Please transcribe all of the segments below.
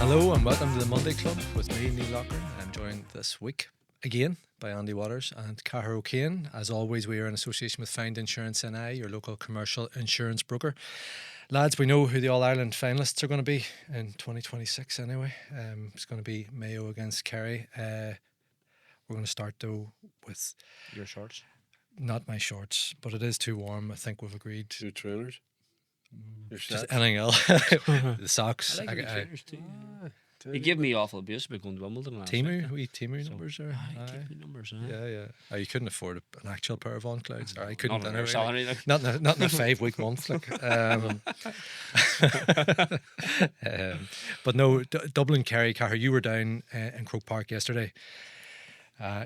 Hello and welcome to the Monday Club with me, Neil Loughran. I'm joined this week again by Andy Waters and Cahair O'Kane. As always, we are in association with Find Insurance NI, your local commercial insurance broker. Lads, we know who the All-Ireland finalists are going to be in 2026 anyway. It's going to be Mayo against Kerry. We're going to start though with... Your shorts? Not my shorts, but it is too warm. I think we've agreed. Two trainers? Your Just socks? anything else. The socks. I like the trainers too. Tell He you gave what. me awful abuse about going to Wimbledon last Timu, week. Timu numbers there. Give me numbers, Yeah. Oh, you couldn't afford an actual pair of on clouds. Or I couldn't. Not on anyway, our salary. Like. Not in a 5-week month. But no, Dublin, Kerry, Cahair, you were down in Croke Park yesterday.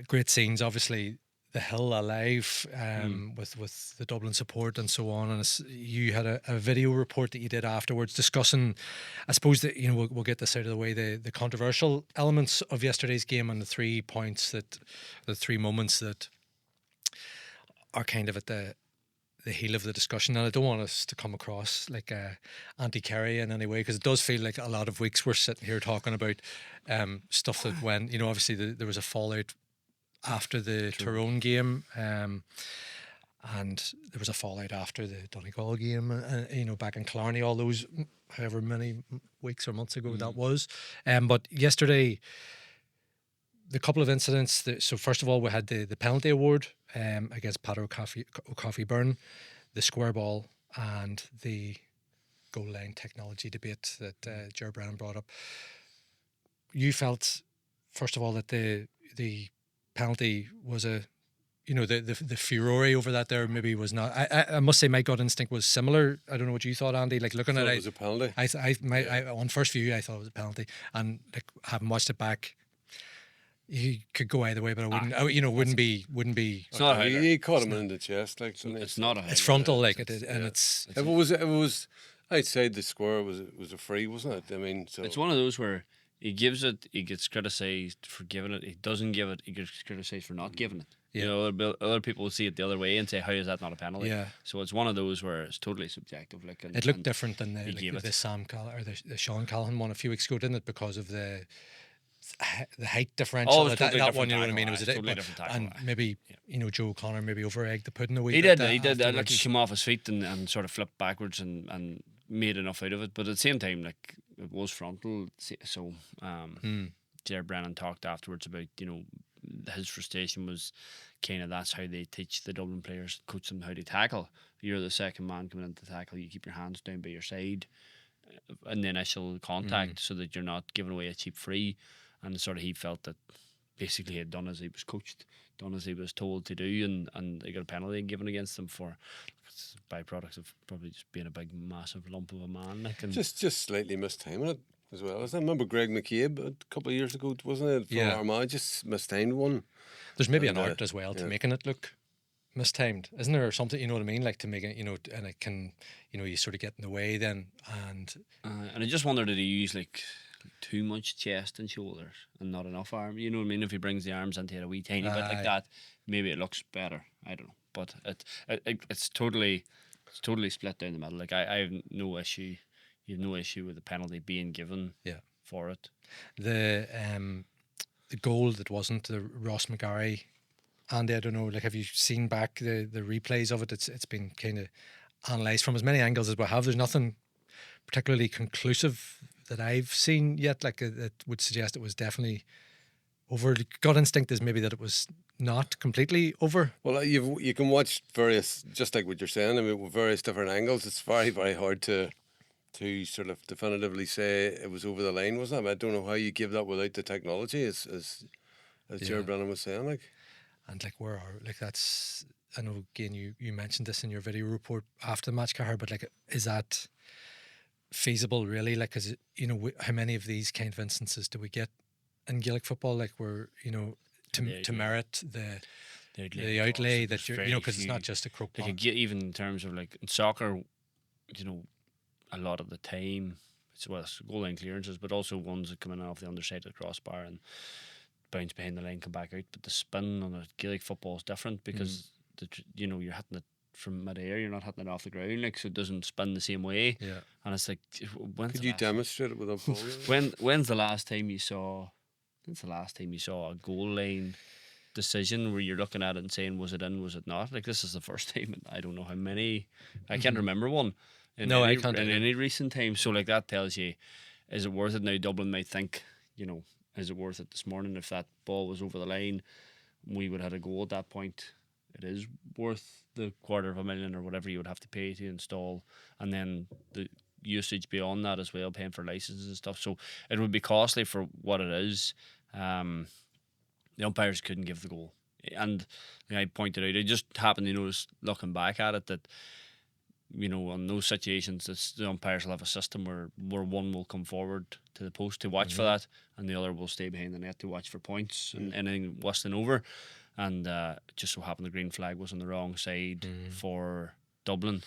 Great scenes, obviously. The hill alive with the Dublin support and so on, and you had a video report that you did afterwards discussing, I suppose that we'll get this out of the way, the controversial elements of yesterday's game and the 3 points the 3 moments that are kind of at the heel of the discussion. And I don't want us to come across like anti-Kerry in any way, because it does feel like a lot of weeks we're sitting here talking about stuff that when obviously there was a fallout after the Tyrone game, and there was a fallout after the Donegal game, back in Killarney, all those however many weeks or months ago that was. But yesterday, the couple of incidents. So first of all, we had the penalty award against Pat O'Coffey Byrne, the square ball, and the goal line technology debate that Ger Brennan brought up. You felt, first of all, that the penalty was the furore over that there maybe was not. I must say my gut instinct was similar. I don't know what you thought, Andy. Like looking at it, It was a penalty. On first view I thought it was a penalty, and like having watched it back, you could go either way, but I wouldn't. Wouldn't be. It's not a howler. He caught him in the chest, like It's not a howler. It's frontal, like it is, and it's. If it was outside the square, it was a free, wasn't it? I mean, so It's one of those where he gives it, he gets criticised for giving it. He doesn't give it, he gets criticised for not giving it. Yeah. Other people will see it the other way and say, "How is that not a penalty?" Yeah. So it's one of those where it's totally subjective. Like It looked different than he gave the it. Sam Callahan or the Sean Callahan one a few weeks ago, didn't it? Because of the height differential. Oh, it was that totally one, different you know what I tackle, mean? It was aye, totally different tackle, and aye. maybe Joe O'Connor maybe over-egged the pudding a wee He bit. did. He did. Like afterwards. he came off his feet and sort of flipped backwards and made enough out of it. But at the same time, like it was frontal. So Ger Brennan talked afterwards about his frustration was kind of that's how they teach the Dublin players, coach them how to tackle. You're the second man coming into the tackle. You keep your hands down by your side in the initial contact so that you're not giving away a cheap free. And sort of he felt that basically he had done as he was coached, done as he was told to do, and they got a penalty given against him for it's byproducts of probably just being a big, massive lump of a man. Like, and just slightly mistiming it as well. I remember Greg McCabe a couple of years ago, wasn't it? For Armagh, just mistimed one. There's maybe an And, art as well to yeah. making it look mistimed, isn't there? Or something, you know what I mean? Like to make it, and it can, you sort of get in the way then. And I just wonder, did he use like too much chest and shoulders and not enough arm? You know what I mean? If he brings the arms into it a wee tiny bit like that, maybe it looks better. I don't know, but it's totally split down the middle. Like I have no issue. You have no issue with the penalty being given. For it. The goal that wasn't the Ross McGarry. Andy, I don't know. Like, have you seen back the replays of it? It's been kind of analysed from as many angles as we have. There's nothing particularly conclusive that I've seen yet. Like, that would suggest it was definitely over. Gut instinct is maybe that it was not completely over. Well, you can watch various, just like what you're saying. I mean, with various different angles. It's very, very hard to sort of definitively say it was over the line, wasn't it? I mean, I don't know how you give that without the technology, as Ger Brennan was saying, like. And like, where are that's? I know again you mentioned this in your video report after the match, Cahair, but like, is that feasible really? Like, is it, how many of these kind of instances do we get in Gaelic football? Like, where to merit the outlay that you're, because it's not just a crook ball. Like even in terms of like in soccer, a lot of the time, it's goal line clearances, but also ones that come in off the underside of the crossbar and bounce behind the line, come back out. But the spin on a Gaelic football is different because you're hitting it from mid-air. You're not hitting it off the ground, like, so it doesn't spin the same way. Yeah. And it's like, Could you demonstrate it with a ball? when's the last time you saw? When's the last time you saw a goal line decision where you're looking at it and saying, was it in, was it not? Like, this is the first time in I don't know how many. I can't remember one. I can't in either. any recent time. So like, that tells you, is it worth it? Now Dublin might think, you know, is it worth it this morning? If that ball was over the line, we would have had a goal at that point. It is worth the $250,000 or whatever you would have to pay to install, and then the usage beyond that as well, paying for licenses and stuff. So it would be costly for what it is. The umpires couldn't give the goal, and I pointed out, I just happened to notice looking back at it that, you know, on those situations, the umpires will have a system where one will come forward to the post to watch for that, and the other will stay behind the net to watch for points and anything worse than over. And just so happened the green flag was on the wrong side for Dublin,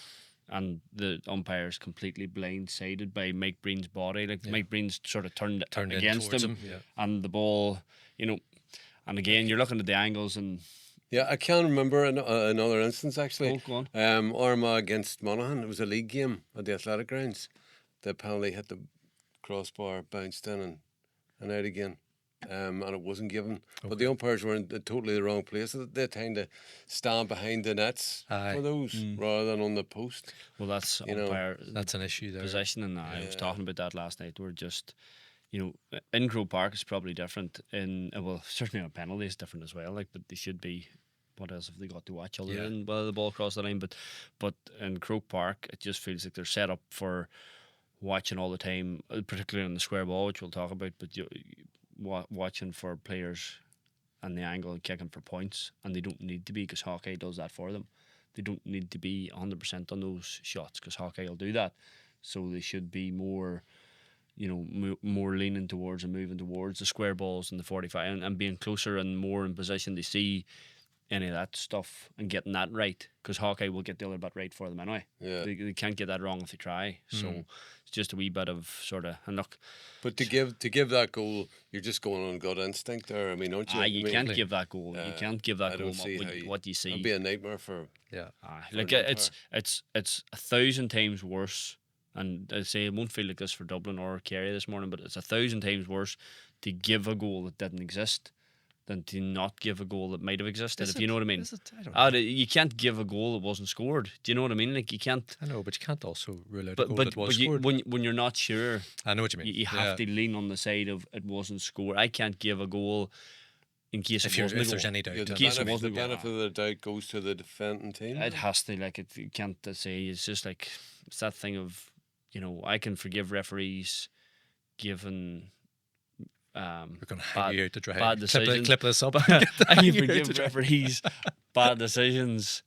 and the umpires completely blindsided by Mike Breen's body. Like, Mike Breen's sort of turned against him, and the ball, you know. And again, you're looking at the angles and. Yeah, I can remember another instance actually. Go on. Armagh against Monaghan. It was a league game at the athletic grounds. The penalty hit the crossbar, bounced in and out again. And it wasn't given. Okay. But the umpires were in totally the wrong place. They tend to stand behind the nets for those rather than on the post. Well, that's umpire. That's an issue there. Possession, and I was talking about that last night. We're just, you know, in Croke Park is probably different. Well, certainly a penalty is different as well. Like, but they should be. What else have they got to watch other than whether the ball crossed the line? But in Croke Park, it just feels like they're set up for watching all the time, particularly on the square ball, which we'll talk about. But watching for players and the angle and kicking for points, and they don't need to be, because Hawkeye does that for them. They don't need to be 100% on those shots because Hawkeye will do that. So they should be more, you know, more leaning towards and moving towards the square balls and the 45 and being closer and more in position to see any of that stuff and getting that right, because Hawkeye will get the other bit right for them anyway. Yeah. They can't get that wrong if they try. So it's just a wee bit of sort of, and look. But to give that goal, you're just going on gut instinct there. I mean, don't you? You can't give that goal. You can't give that goal what you see. It'd be a nightmare for. Yeah. Like, it's 1,000 times worse. And I say it won't feel like this for Dublin or Kerry this morning, but it's 1,000 times worse to give a goal that didn't exist than to not give a goal that might have existed, if you know what I mean. I don't know. You can't give a goal that wasn't scored. Do you know what I mean? Like, you can't. I know, but you can't also rule out a goal that was scored. scored. When you're not sure, I know what you mean. You have to lean on the side of it wasn't scored. I can't give a goal in case it wasn't a goal. If there's any doubt. The benefit of the doubt goes to the defending team. It has to. Like, you can't say. It's just like, it's that thing of, you know, I can forgive referees given. We're going to hang you out to dry. Bad decisions. Clip this up. I can forgive referees bad decisions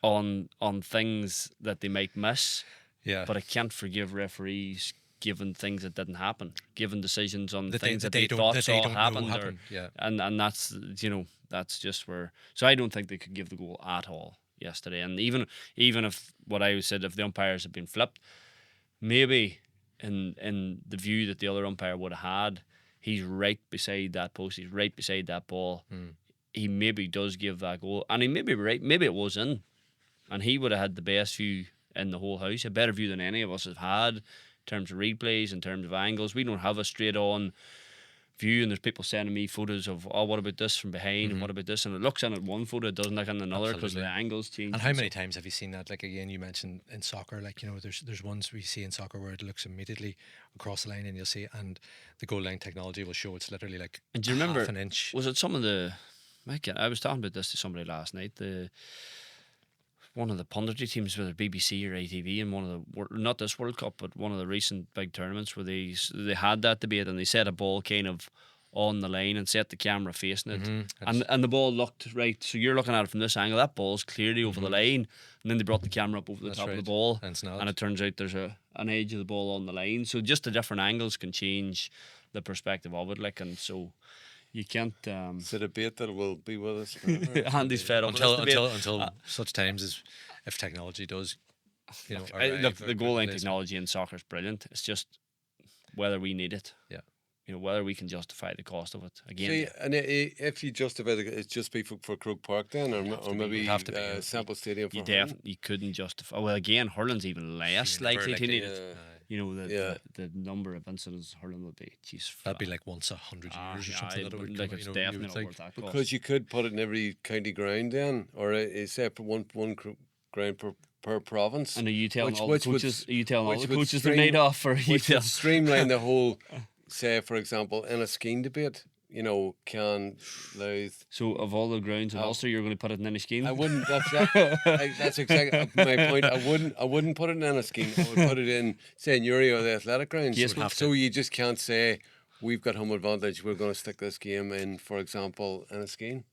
on things that they might miss. Yeah. But I can't forgive referees given things that didn't happen, given decisions on things that they thought happened. And that's, you know, that's just where. So I don't think they could give the goal at all yesterday. And even if what I said, if the umpires had been flipped, maybe in the view that the other umpire would have had, he's right beside that post. He's right beside that ball. He maybe does give that goal, and he may be right. Maybe it was in, and he would have had the best view in the whole house, a better view than any of us have had in terms of replays, in terms of angles. We don't have a straight on view, and there's people sending me photos of, oh, what about this from behind, and what about this, and it looks in at one photo, it doesn't look in another because the angles change. And how many times have you seen that? Like, again, you mentioned in soccer, like, you know, there's ones we see in soccer where it looks immediately across the line, and you'll see, and the goal line technology will show it's literally like and do you remember, half an inch. Was it some of the, I was talking about this to somebody last night, one of the punditry teams, whether BBC or ITV, in one of the, not this World Cup, but one of the recent big tournaments, where they had that debate, and they set a ball kind of on the line and set the camera facing it, and the ball looked right. So you're looking at it from this angle, that ball's clearly over the line, and then they brought the camera up over the top of the ball, and it turns out there's an edge of the ball on the line. So just the different angles can change the perspective of it, like, and so you can't. It's a debate that will be with us forever. Andy's fed up until such times as if technology does, you know. Look, the goal line technology in soccer is brilliant. It's just whether we need it. Yeah. whether we can justify the cost of it again. See, and if you justify it, it's just be for Croke Park then, or maybe It'd have to be, Sample Stadium for you hurling. definitely couldn't justify. Well, again, hurling's even less Never likely to need it. Yeah. The number of incidents hurling would be, that'd be like once 100 years or something. That would like come, it's you definitely would not think. worth that cost. Because you could put it in every county ground then, or say for one ground per province. And are you telling all the which would- coaches? Are you telling all which the would coaches they're stream- laid off, or are you which telling? would streamline the whole. Say, for example, in a scheme debate, can Louth. So of all the grounds in Ulster, you're going to put it in any scheme? I wouldn't. That's exactly my point. I wouldn't put it in a scheme. I would put it in, say, in Uri or the athletic grounds. Yes, So you just can't say we've got home advantage. We're going to stick this game in, for example, in a scheme.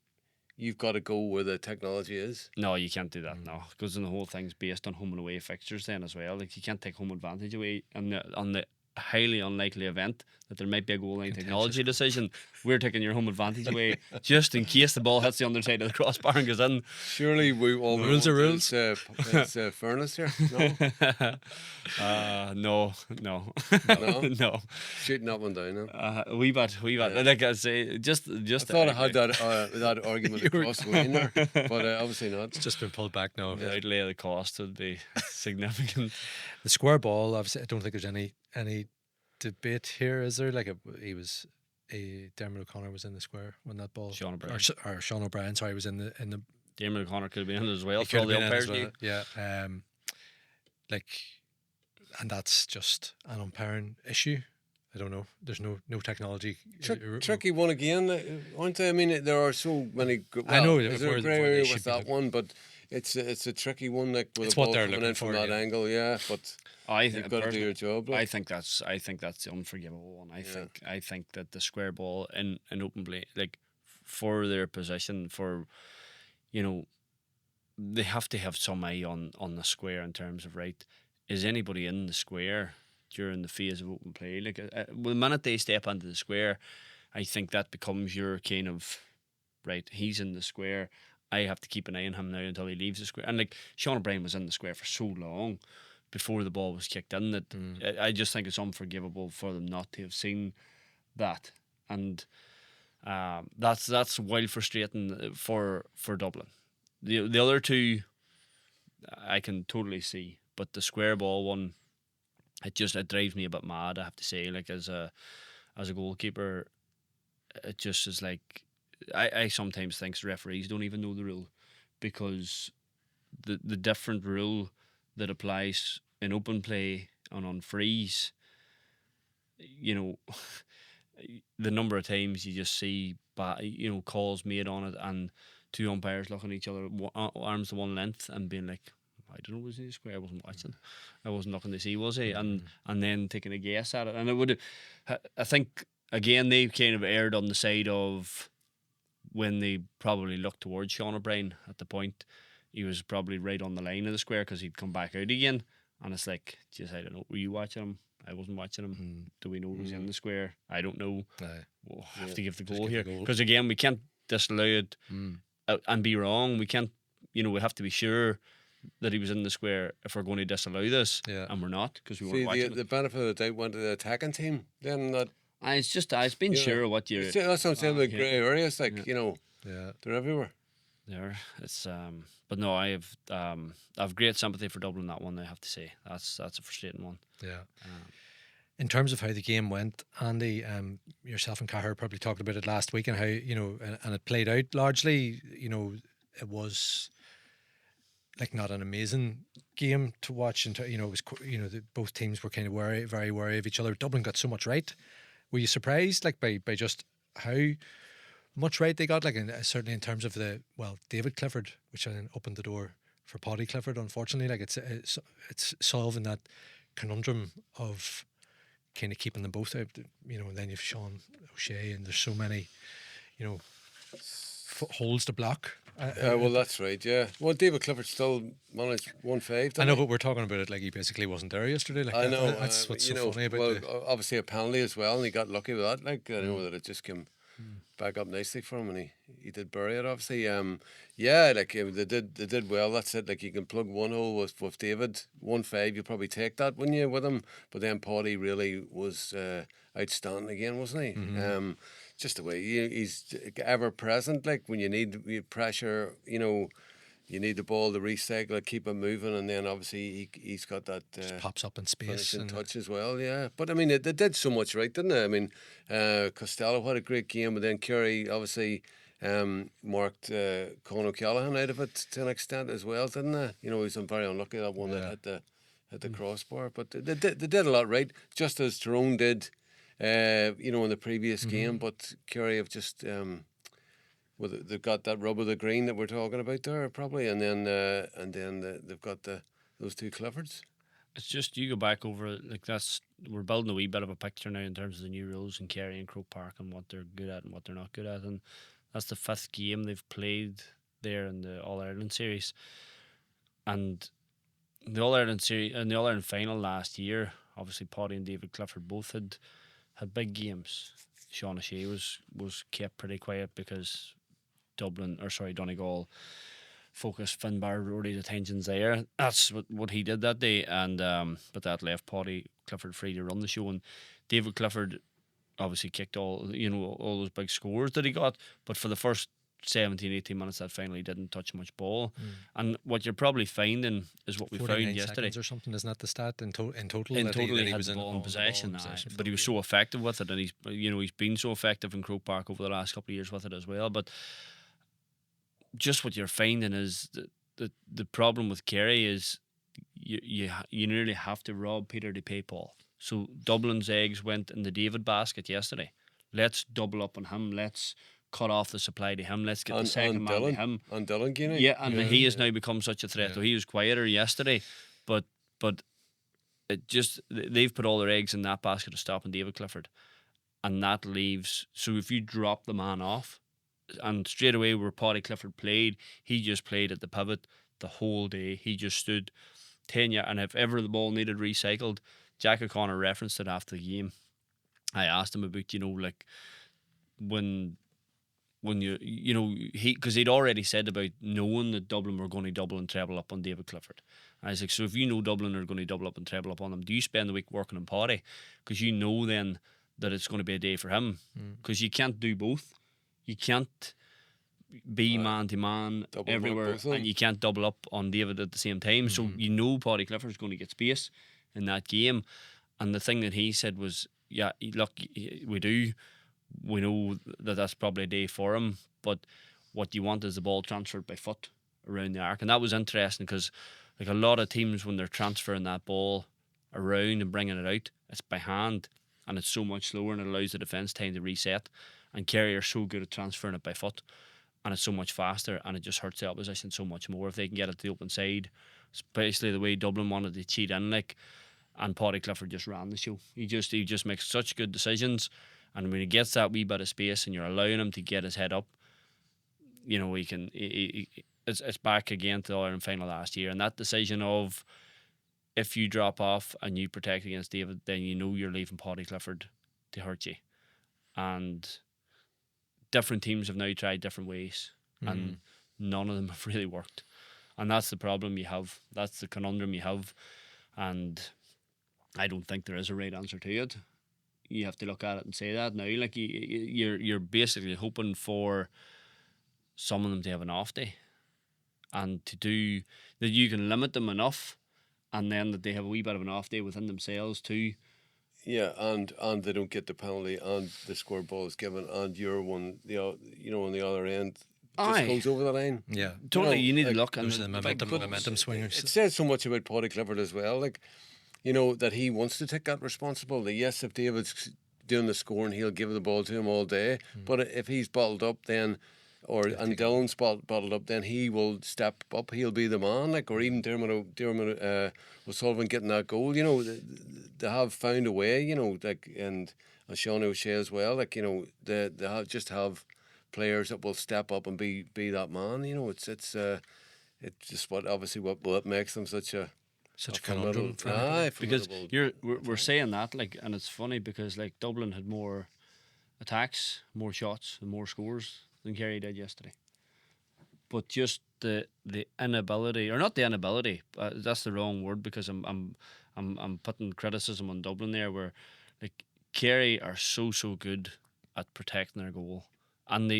You've got to go where the technology is. No, you can't do that. No, because then the whole thing's based on home and away fixtures then as well. Like you can't take home advantage away on the highly unlikely event that there might be a goal line technology decision. We're taking your home advantage away just in case the ball hits the underside of the crossbar and goes in. Surely rules are rules. It's fairness here. No, No. no. Shooting that one down. No? A wee bit. Like I say, just. I thought I had that argument across the line there, but obviously not. It's just been pulled back now. The outlay of the cost would be significant. The square ball, obviously, I don't think there's any debate here, is there? Like Dermot O'Connor was in the square when that ball. Sean O'Brien. Or Sean O'Brien, sorry, was in the. Dermot O'Connor could have been in it as well He for all could the have been in umpires. as well, yeah. And that's just an umpiring issue. I don't know. There's no technology. Tricky one again, aren't they? I mean, there are so many. I know. There's a where grey they area should with be that one, but it's a tricky one. Like with It's the ball what they're coming in looking from for, that yeah. angle, yeah. But I you've think got to do your job. Like. I think that's the unforgivable one. I think that the square ball in open play, like for their position, they have to have some eye on the square in terms of, right, is anybody in the square during the phase of open play? Like the minute they step onto the square, I think that becomes your kind of, right, he's in the square, I have to keep an eye on him now until he leaves the square. And like Sean O'Brien was in the square for so long before the ball was kicked in that I just think it's unforgivable for them not to have seen that. And that's wild frustrating for Dublin. The other two I can totally see, but the square ball one, it drives me a bit mad, I have to say. Like as a goalkeeper, it just is like I sometimes think referees don't even know the rule, because the different rule that applies in open play and on frees, the number of times you just see calls made on it and two umpires looking at each other, arms to one length, and being like, I don't know, was he square? I wasn't watching. I wasn't looking to see, was he? And then taking a guess at it. And it would, I think, again, they kind of erred on the side of when they probably looked towards Sean O'Brien at the point. He was probably right on the line of the square because he'd come back out again. And it's like, just, I don't know, were you watching him? I wasn't watching him. Do we know who's in the square? I don't know. We'll have to give the goal here. Because again, we can't disallow it and be wrong. We can't, we have to be sure that he was in the square if we're going to disallow this. Yeah. And we're not, because we See, weren't watching the benefit of the doubt went to the attacking team. Then that. It's been sure what you're. That's what I'm saying. The grey areas, like Yeah. they're everywhere. There, it's but no, I have great sympathy for Dublin, that one. I have to say that's a frustrating one. Yeah. In terms of how the game went, Andy, yourself and Cahair probably talked about it last week, and how and it played out largely. It was like not an amazing game to watch, and it was both teams were kind of very wary of each other. Dublin got so much right. Were you surprised, like by just how much right they got? Like certainly in terms of David Clifford, which then opened the door for Paddy Clifford. Unfortunately, like it's solving that conundrum of kind of keeping them both out. And then you've Sean O'Shea, and there's so many, holes to block. Well, that's right. Yeah. Well, David Clifford still managed 1-5. I know, but we're talking about it like he basically wasn't there yesterday. Like I know. That's what's so funny about obviously a penalty as well, and he got lucky with that. Like I know that it just came back up nicely for him, and he did bury it. Obviously, yeah, like they did well. That's it. Like you can plug one hole with David 1-5. You probably take that, wouldn't you, with him? But then Paddy really was outstanding again, wasn't he? Just the way he's ever present. Like when you need pressure, you need the ball to recycle it, keep it moving, and then obviously he's got that Just pops up in space finishing and touch as well. Yeah, but I mean they did so much right, didn't they? I mean, Costello had a great game, but then Kerry obviously marked Conor O'Callaghan out of it to an extent as well, didn't they? He was very unlucky, that one that hit the crossbar, but they did a lot right, just as Tyrone did, in the previous game. But Kerry have just. Well, they've got that rub of the green that we're talking about there, probably, and then they've got those two Cliffords. It's just you go back over like we're building a wee bit of a picture now in terms of the new rules in Kerry and Croke Park and what they're good at and what they're not good at, and that's the 5th game they've played there in the All-Ireland series, and the All-Ireland series and the All-Ireland final last year. Obviously, Paddy and David Clifford both had big games. Sean O'Shea was kept pretty quiet because Donegal focused Finbar Rory's attentions there. That's what he did that day, and but that left Paddy Clifford free to run the show, and David Clifford obviously kicked all those big scores that he got, but for the first 17-18 minutes that final he didn't touch much ball. And what you're probably finding is what we found yesterday or something. Isn't that the stat in total? In total, he had the ball in possession, but he was so effective with it, and he's been so effective in Croke Park over the last couple of years with it as well. But just what you're finding is the problem with Kerry is you nearly have to rob Peter to pay Paul. So Dublin's eggs went in the David basket yesterday. Let's double up on him. Let's cut off the supply to him. Let's get the second man to him. And Dylan Guinea. Yeah, and he has now become such a threat. So he was quieter yesterday, but it just they've put all their eggs in that basket of stopping David Clifford, and that leaves. So if you drop the man off, and straight away where Paddy Clifford played, he just played at the pivot the whole day. He just stood 10 yards, and if ever the ball needed recycled, Jack O'Connor referenced it after the game. I asked him about, like when because he'd already said about knowing that Dublin were going to double and treble up on David Clifford. And I was like, so if you know Dublin are going to double up and treble up on him, do you spend the week working on Paddy? Because you know then that it's going to be a day for him. Because you can't do both. You can't be man to man everywhere, and you can't double up on David at the same time. So you know Paddy Clifford's going to get space in that game. And the thing that he said was, yeah, look, we know that that's probably a day for him, but what you want is the ball transferred by foot around the arc. And that was interesting because like a lot of teams, when they're transferring that ball around and bringing it out, it's by hand, and it's so much slower, and it allows the defence time to reset. And Kerry are so good at transferring it by foot, and it's so much faster, and it just hurts the opposition so much more if they can get it to the open side. Especially the way Dublin wanted to cheat in, and Paddy Clifford just ran the show. He just makes such good decisions, and when he gets that wee bit of space and you're allowing him to get his head up, he can. It's back again to the All-Ireland final last year, and that decision of if you drop off and you protect against David, then you're leaving Paddy Clifford to hurt you, and different teams have now tried different ways, and none of them have really worked. And that's the problem you have. That's the conundrum you have. And I don't think there is a right answer to it. You have to look at it and say that now. Like you're basically hoping for some of them to have an off day, and to do that you can limit them enough, and then that they have a wee bit of an off day within themselves too. Yeah, and they don't get the penalty, and the score ball is given, and you're on the other end just goes over the line. Yeah, totally. You need to look and the momentum swingers. It says so much about Paddy Clifford as well, that he wants to take that responsibility. Yes, if David's doing the scoring, he'll give the ball to him all day. But if he's bottled up, then and Dylan's bottled up, then he will step up. He'll be the man, or even Dermot O'Sullivan getting that goal. They have found a way. And Sean O'Shea as well. They have players that will step up and be that man. It's just what makes them such a attacks, more shots, and more scores than Kerry did yesterday. But just the inability, or not the inability, that's the wrong word, because I'm putting criticism on Dublin there, where like Kerry are so good at protecting their goal. And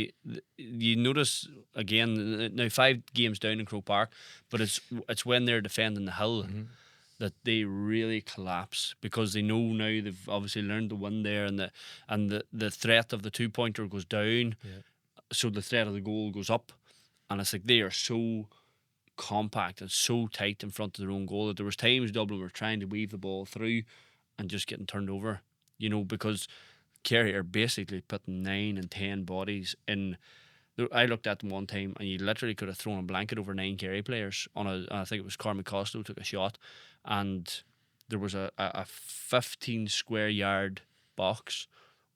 you notice again now 5 games down in Croke Park, but it's when they're defending the hill that they really collapse, because they know now they've obviously learned to win there, and the threat of the 2-pointer goes down, so the threat of the goal goes up, and it's like they are so compact and so tight in front of their own goal that there was times Dublin were trying to weave the ball through and just getting turned over, because Kerry are basically putting 9 and 10 bodies in. I looked at them one time, and you literally could have thrown a blanket over 9 Kerry players I think it was Cormac Costello took a shot, and there was a 15 square yard box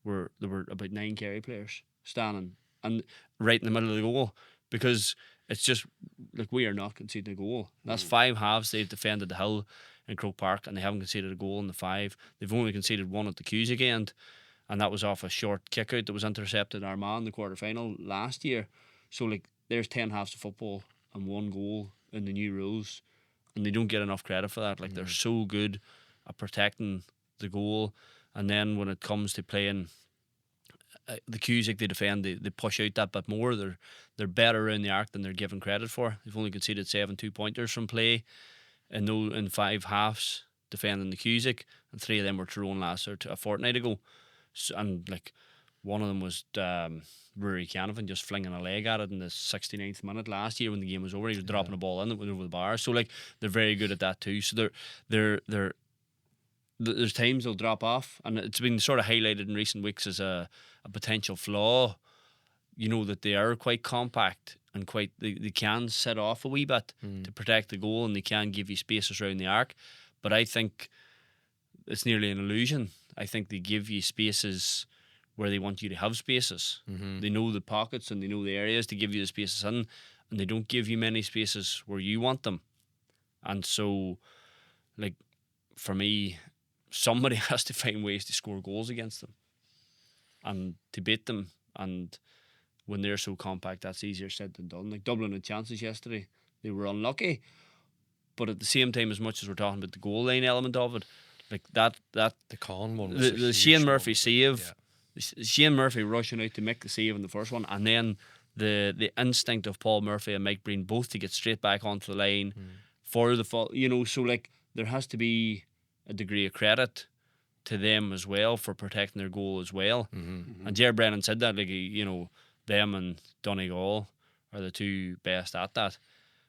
where there were about 9 Kerry players standing and right in the middle of the goal, because it's just like we are not conceding a goal. That's 5 halves they've defended the hill in Croke Park, and they haven't conceded a goal in the 5. They've only conceded 1 at the Cusack end, and that was off a short kick out that was intercepted in Armagh in the quarter final last year. So like there's 10 halves of football and 1 goal in the new rules, and they don't get enough credit for that. Like they're so good at protecting the goal, and then when it comes to playing the Cusack, they defend, they push out that bit more. They're better around the arc than they're given credit for. They've only conceded 7 2-pointers from play in 5 halves defending the Cusack, and 3 of them were thrown a fortnight ago. So, and like one of them was Rory Canavan just flinging a leg at it in the 69th minute last year when the game was over. He was dropping a ball in it, went over the bar. So like they're very good at that too. So there's times they'll drop off, and it's been sort of highlighted in recent weeks as a potential flaw. That they are quite compact and they can set off a wee bit to protect the goal, and they can give you spaces around the arc. But I think it's nearly an illusion. I think they give you spaces where they want you to have spaces. They know the pockets and they know the areas to give you the spaces in, and they don't give you many spaces where you want them. And so, like, for me, somebody has to find ways to score goals against them and to beat them. And when they're so compact, that's easier said than done. Like Dublin had chances yesterday. They were unlucky. But at the same time, as much as we're talking about the goal line element of it, like that the Con one was the Shane Murphy save, Shane Murphy rushing out to make the save in the first one, and then the instinct of Paul Murphy and Mike Breen both to get straight back onto the line for the fall. So like there has to be a degree of credit to them as well for protecting their goal as well. And Ger Brennan said that, like, them and Donegal are the 2 best at that.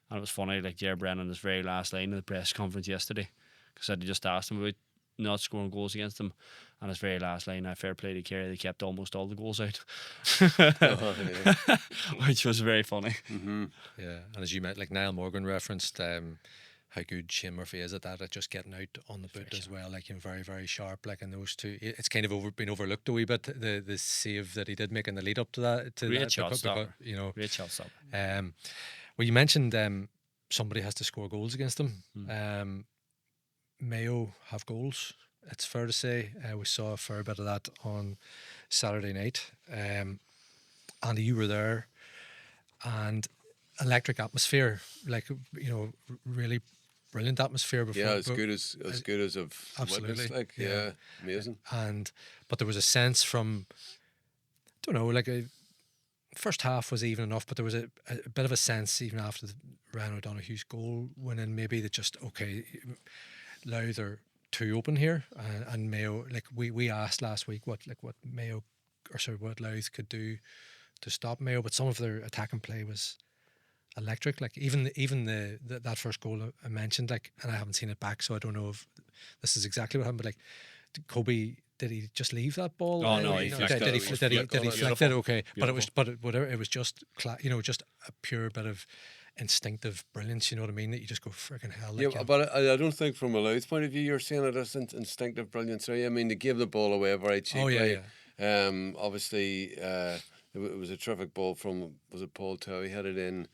And it was funny, like Ger Brennan, his very last line in the press conference yesterday, because I just asked him about not scoring goals against them, and his very last line, fair play to Kerry, they kept almost all the goals out. Which was very funny. Yeah, and as you met, like Niall Morgan referenced how good Shane Murphy is at that, at just getting out on the boot as well, like very, very sharp. Like in those 2, it's kind of been overlooked a wee bit, the save that he did make in the lead up to that. Great shot stopper. Great shot stopper. Well, you mentioned somebody has to score goals against them. Mayo have goals, it's fair to say. We saw a fair bit of that on Saturday night. Andy, you were there, and electric atmosphere, like, really brilliant atmosphere before. Yeah, as good as I've absolutely witnessed, like, amazing. But there was a sense from, I don't know, like first half was even enough, but there was a bit of a sense even after Ryan O'Donoghue's goal went in, maybe that just Louth are too open here, and Mayo, like we asked last week what Louth could do to stop Mayo, but some of their attacking play was electric. Like even that first goal I mentioned, like, and I haven't seen it back, so I don't know if this is exactly what happened. But like, Kobe, did he just leave that ball? Oh no, he did he flick it? Okay, but it was just just a pure bit of instinctive brilliance. You know what I mean? That you just go friggin' hell. Like, yeah, but I don't think from a Louth point of view you're saying it as instinctive brilliance. Right? I mean, they gave the ball away very cheaply. Oh yeah. Obviously, it was a terrific ball from, was it Paul Towe? He had it in.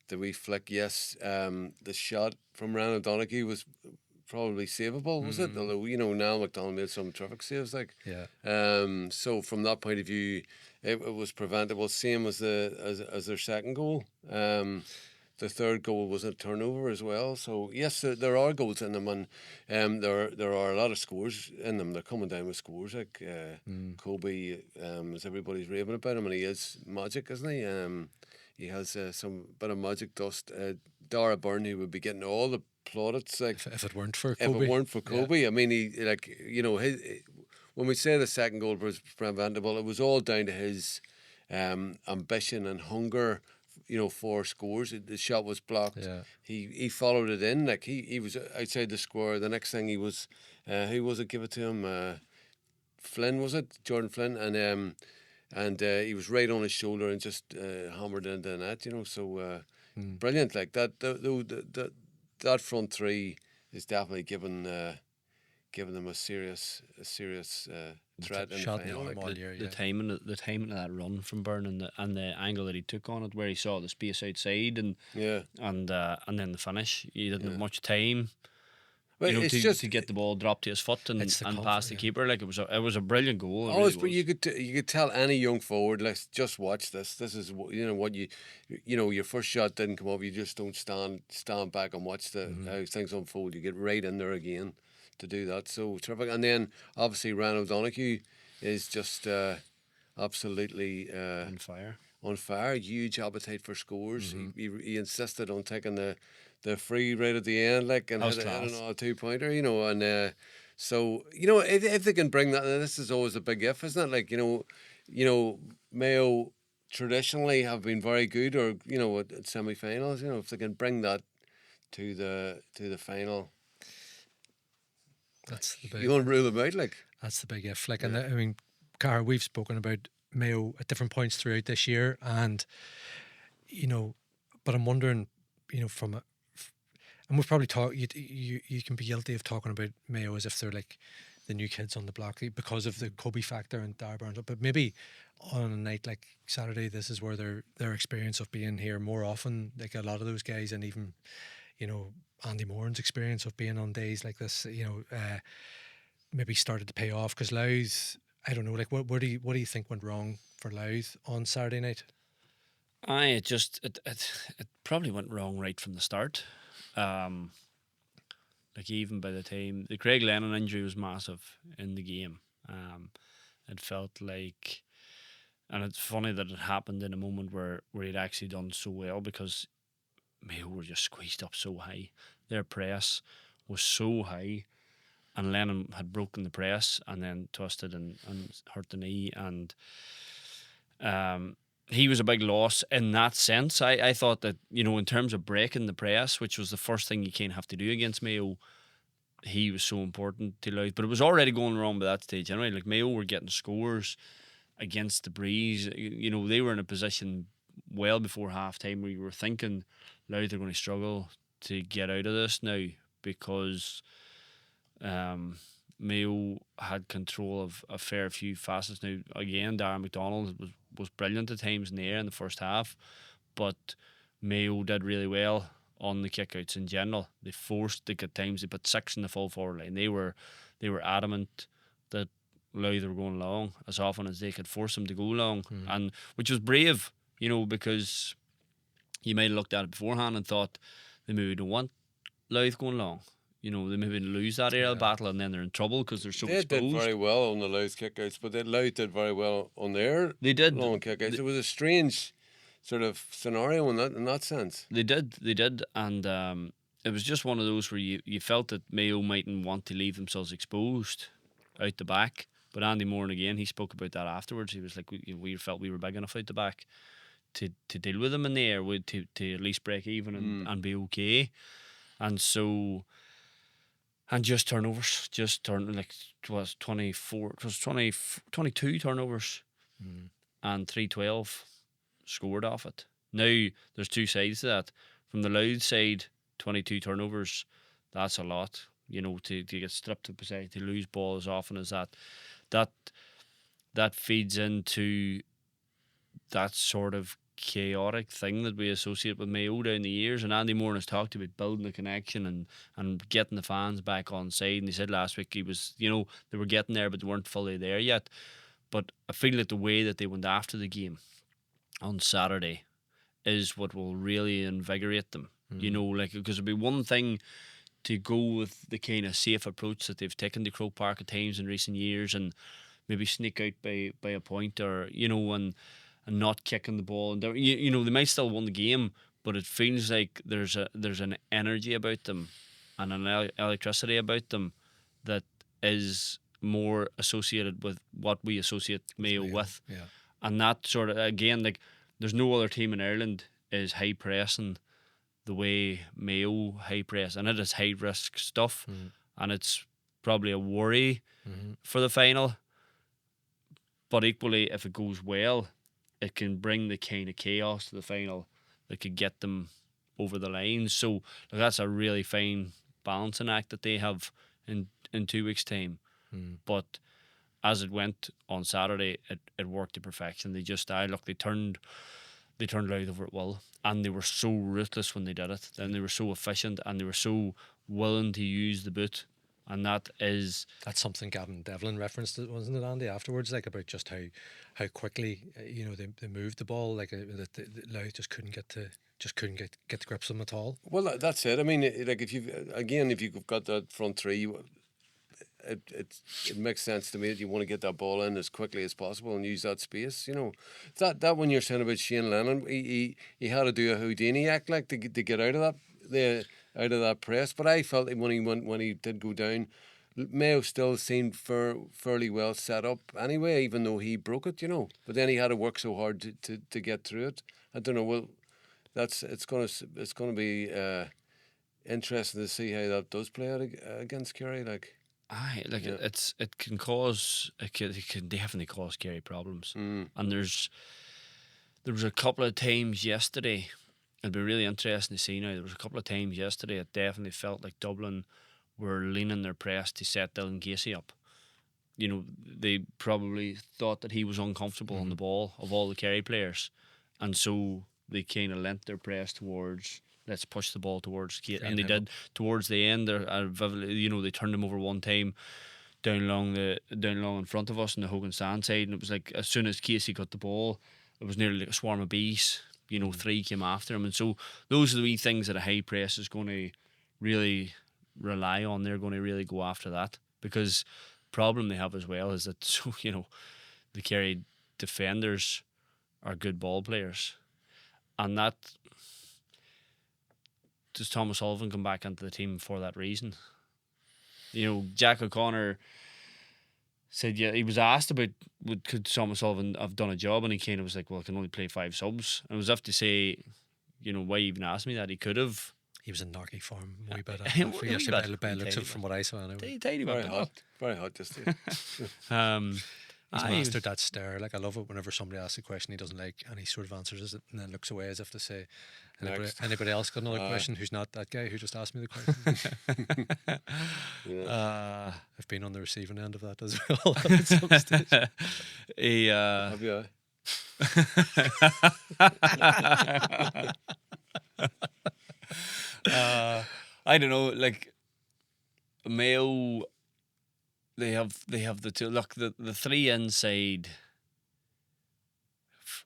The wee flick, yes. The shot from Ryan O'Donoghue was probably savable, was it? Although, you know, Niall McDonald made some terrific saves, like. Yeah. So from that point of view, it was preventable. Same as as their second goal. The third goal was a turnover as well. So yes, there are goals in them, and there are a lot of scores in them. They're coming down with scores, like Kobe, as everybody's raving about him, and he is magic, isn't he? He has some bit of magic dust. Dara Byrne, he would be getting all the plaudits, like If it weren't for if Kobe. it weren't for Kobe. I mean, he, like, you know, when we say the second goal was preventable, it was all down to his ambition and hunger, you know, for scores. The shot was blocked. Yeah. He followed it in. Like, he was outside the square. The next thing he was, who was it? Give it to him. Flynn, was it? Jordan Flynn. And he was right on his shoulder and just hammered into the net, you know. So brilliant. Like, that front three is definitely giving them a serious threat in the Shot in the final. arm Like. all year, The timing of that run from Byrne and the angle that he took on it, where he saw the space outside and Yeah. and then the finish, he didn't have much time. Well, You know, it's to, just to get the ball dropped to his foot and It's the past comfort, the yeah. keeper. Like, it was a brilliant goal. It always, really but was. you could tell any young forward, let's just watch this. This is you know what you know, your first shot didn't come up. You just don't stand back and watch how things unfold. You get right in there again to do that. So terrific. And then obviously Ryan O'Donoghue is just absolutely On fire. on fire. Huge appetite for scores. He insisted on taking the free right at the end, like, and That was hit class. a 2-pointer, you know, and so, you know, if they can bring that, and this is always a big if, isn't it? Like, you know, Mayo traditionally have been very good, or, you know, at semi-finals. You know, if they can bring that to the final, That's the you big. won't rule them out, like. That's the big if. Like, and I mean, Cahair, we've spoken about Mayo at different points throughout this year, and you know, but I'm wondering, you know, and we've probably talked. You can be guilty of talking about Mayo as if they're like the new kids on the block because of the Kobe factor and Dara Burns. But maybe on a night like Saturday, this is where their experience of being here more often, like a lot of those guys, and even, you know, Andy Moran's experience of being on days like this, you know, maybe started to pay off, because Louth, I don't know, like what do you think went wrong for Louth on Saturday night? It probably went wrong right from the start. Like, even by the time the Craig Lennon injury was massive in the game, it felt like, and it's funny that it happened in a moment where he'd actually done so well, because Mayo were just squeezed up so high. Their press was so high, and Lennon had broken the press and then twisted and hurt the knee, and he was a big loss in that sense. I thought that, you know, in terms of breaking the press, which was the first thing you can't have to do against Mayo, he was so important to Louth. But it was already going wrong by that stage anyway. Like, Mayo were getting scores against the breeze. You know, they were in a position well before half time where you were thinking Louth are going to struggle to get out of this now, because Mayo had control of a fair few facets. Now, again, Darren McDonald was brilliant at times in the air in the first half, but Mayo did really well on the kickouts in general. They forced, at times they put 6 in the full forward line. They were adamant that Louth were going long as often as they could force them to go long, and which was brave, you know, because you might have looked at it beforehand and thought they maybe don't want Louth going long. You know, they maybe lose that aerial battle and then they're in trouble because they're so They exposed. did very well on the Louth kickouts, but Louth did very well on their They did. long kickouts. It was a strange sort of scenario in that sense. They did, and it was just one of those where you felt that Mayo mightn't want to leave themselves exposed out the back. But Andy Moran, again, he spoke about that afterwards. He was like, we felt we were big enough out the back to deal with them in the air, to at least break even and be okay. And so, and just turnovers, like, it was 22 turnovers and 312 scored off it. Now, there's two sides to that. From the Louth side, 22 turnovers, that's a lot. You know, to get stripped of possession, to lose ball as often as that feeds into that sort of chaotic thing that we associate with Mayo down the years. And Andy Moore has talked about building a connection and getting the fans back on side. And he said last week he was, they were getting there, but they weren't fully there yet. But I feel like the way that they went after the game on Saturday is what will really invigorate them. Because it'll be one thing to go with the kind of safe approach that they've taken to Croke Park at times in recent years and maybe sneak out by a point or, and not kicking the ball. And they might still win the game, but it feels like there's an energy about them and an electricity about them that is more associated with what we associate Mayo with. Yeah. And that sort of, again, like there's no other team in Ireland is high pressing the way Mayo high press, and it is high risk stuff, and it's probably a worry for the final. But equally, if it goes well, it can bring the kind of chaos to the final that could get them over the line. So that's a really fine balancing act that they have in 2 weeks' time. But as it went on Saturday, it worked to perfection. They turned out over at will, and they were so ruthless when they did it. Then they were so efficient, and they were so willing to use the boot. And that's something Gavin Devlin referenced, wasn't it, Andy, afterwards, like about just how quickly they moved the ball, like that Louth just couldn't get to grips with them at all. Well, that's it. I mean, like if you've got that front three, it makes sense to me that you want to get that ball in as quickly as possible and use that space. That when you're saying about Shane Lennon, he had to do a Houdini act like to get out of that press. But I felt that when he did go down, Mayo still seemed fairly well set up anyway, even though he broke it. But then he had to work so hard to get through it. I don't know. Well, it's gonna be interesting to see how that does play out against Kerry. It can definitely cause Kerry problems. And there was a couple of times yesterday. It'll be really interesting to see now. There was a couple of times yesterday it definitely felt like Dublin were leaning their press to set Dylan Casey up. They probably thought that he was uncomfortable on the ball of all the Kerry players, and so they kind of lent their press towards, let's push the ball towards Casey, and they did towards the end. They turned him over one time down long in front of us on the Hogan Sand side, and it was like as soon as Casey got the ball, it was nearly like a swarm of bees. 3 came after him, and so those are the wee things that a high press is going to really rely on. They're going to really go after that, because problem they have as well is that the Kerry defenders are good ball players, and that does Thomas Sullivan come back into the team for that reason. Jack O'Connor said, he was asked about could Thomas Sullivan have done a job, and he kind of was like, well, I can only play 5 subs. And it was up to say, why you even asked me that. He could have. He was in narky form, a wee bit. Yesterday, looks from what I saw anyway. Tiny very hot, very hot just here. He's mastered that stare. Like, I love it whenever somebody asks a question he doesn't like and he sort of answers it and then looks away as if to say, anybody else got another question who's not that guy who just asked me the question? I've been on the receiving end of that as well at some stage. Have you? I don't know, like Mayo, they have the two. Look, the 3 inside,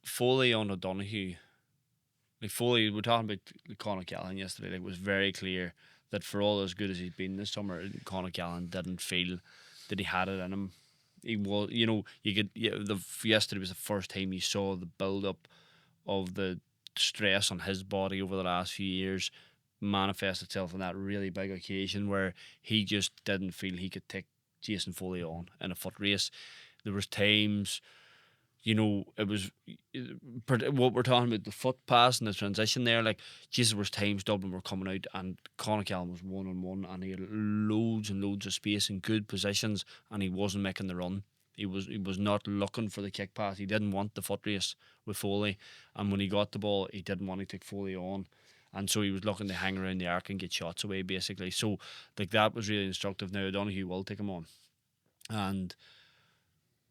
Foley on O'Donoghue. Like Foley, we're talking about Conor Callahan yesterday. Like, it was very clear that for all as good as he's been this summer, Conor Callahan didn't feel that he had it in him. He was, yesterday was the first time you saw the build up of the stress on his body over the last few years manifest itself in that really big occasion where he just didn't feel he could take Jason Foley on in a foot race. There was times, it was what we're talking about, the foot pass and the transition there. Like, Jesus, there was times Dublin were coming out and Conor Callahan was 1-on-1 and he had loads and loads of space in good positions and he wasn't making the run. He was not looking for the kick pass. He didn't want the foot race with Foley, and when he got the ball, he didn't want to take Foley on. And so he was looking to hang around the arc and get shots away, basically. So, like, that was really instructive. Now, O'Donoghue will take him on. And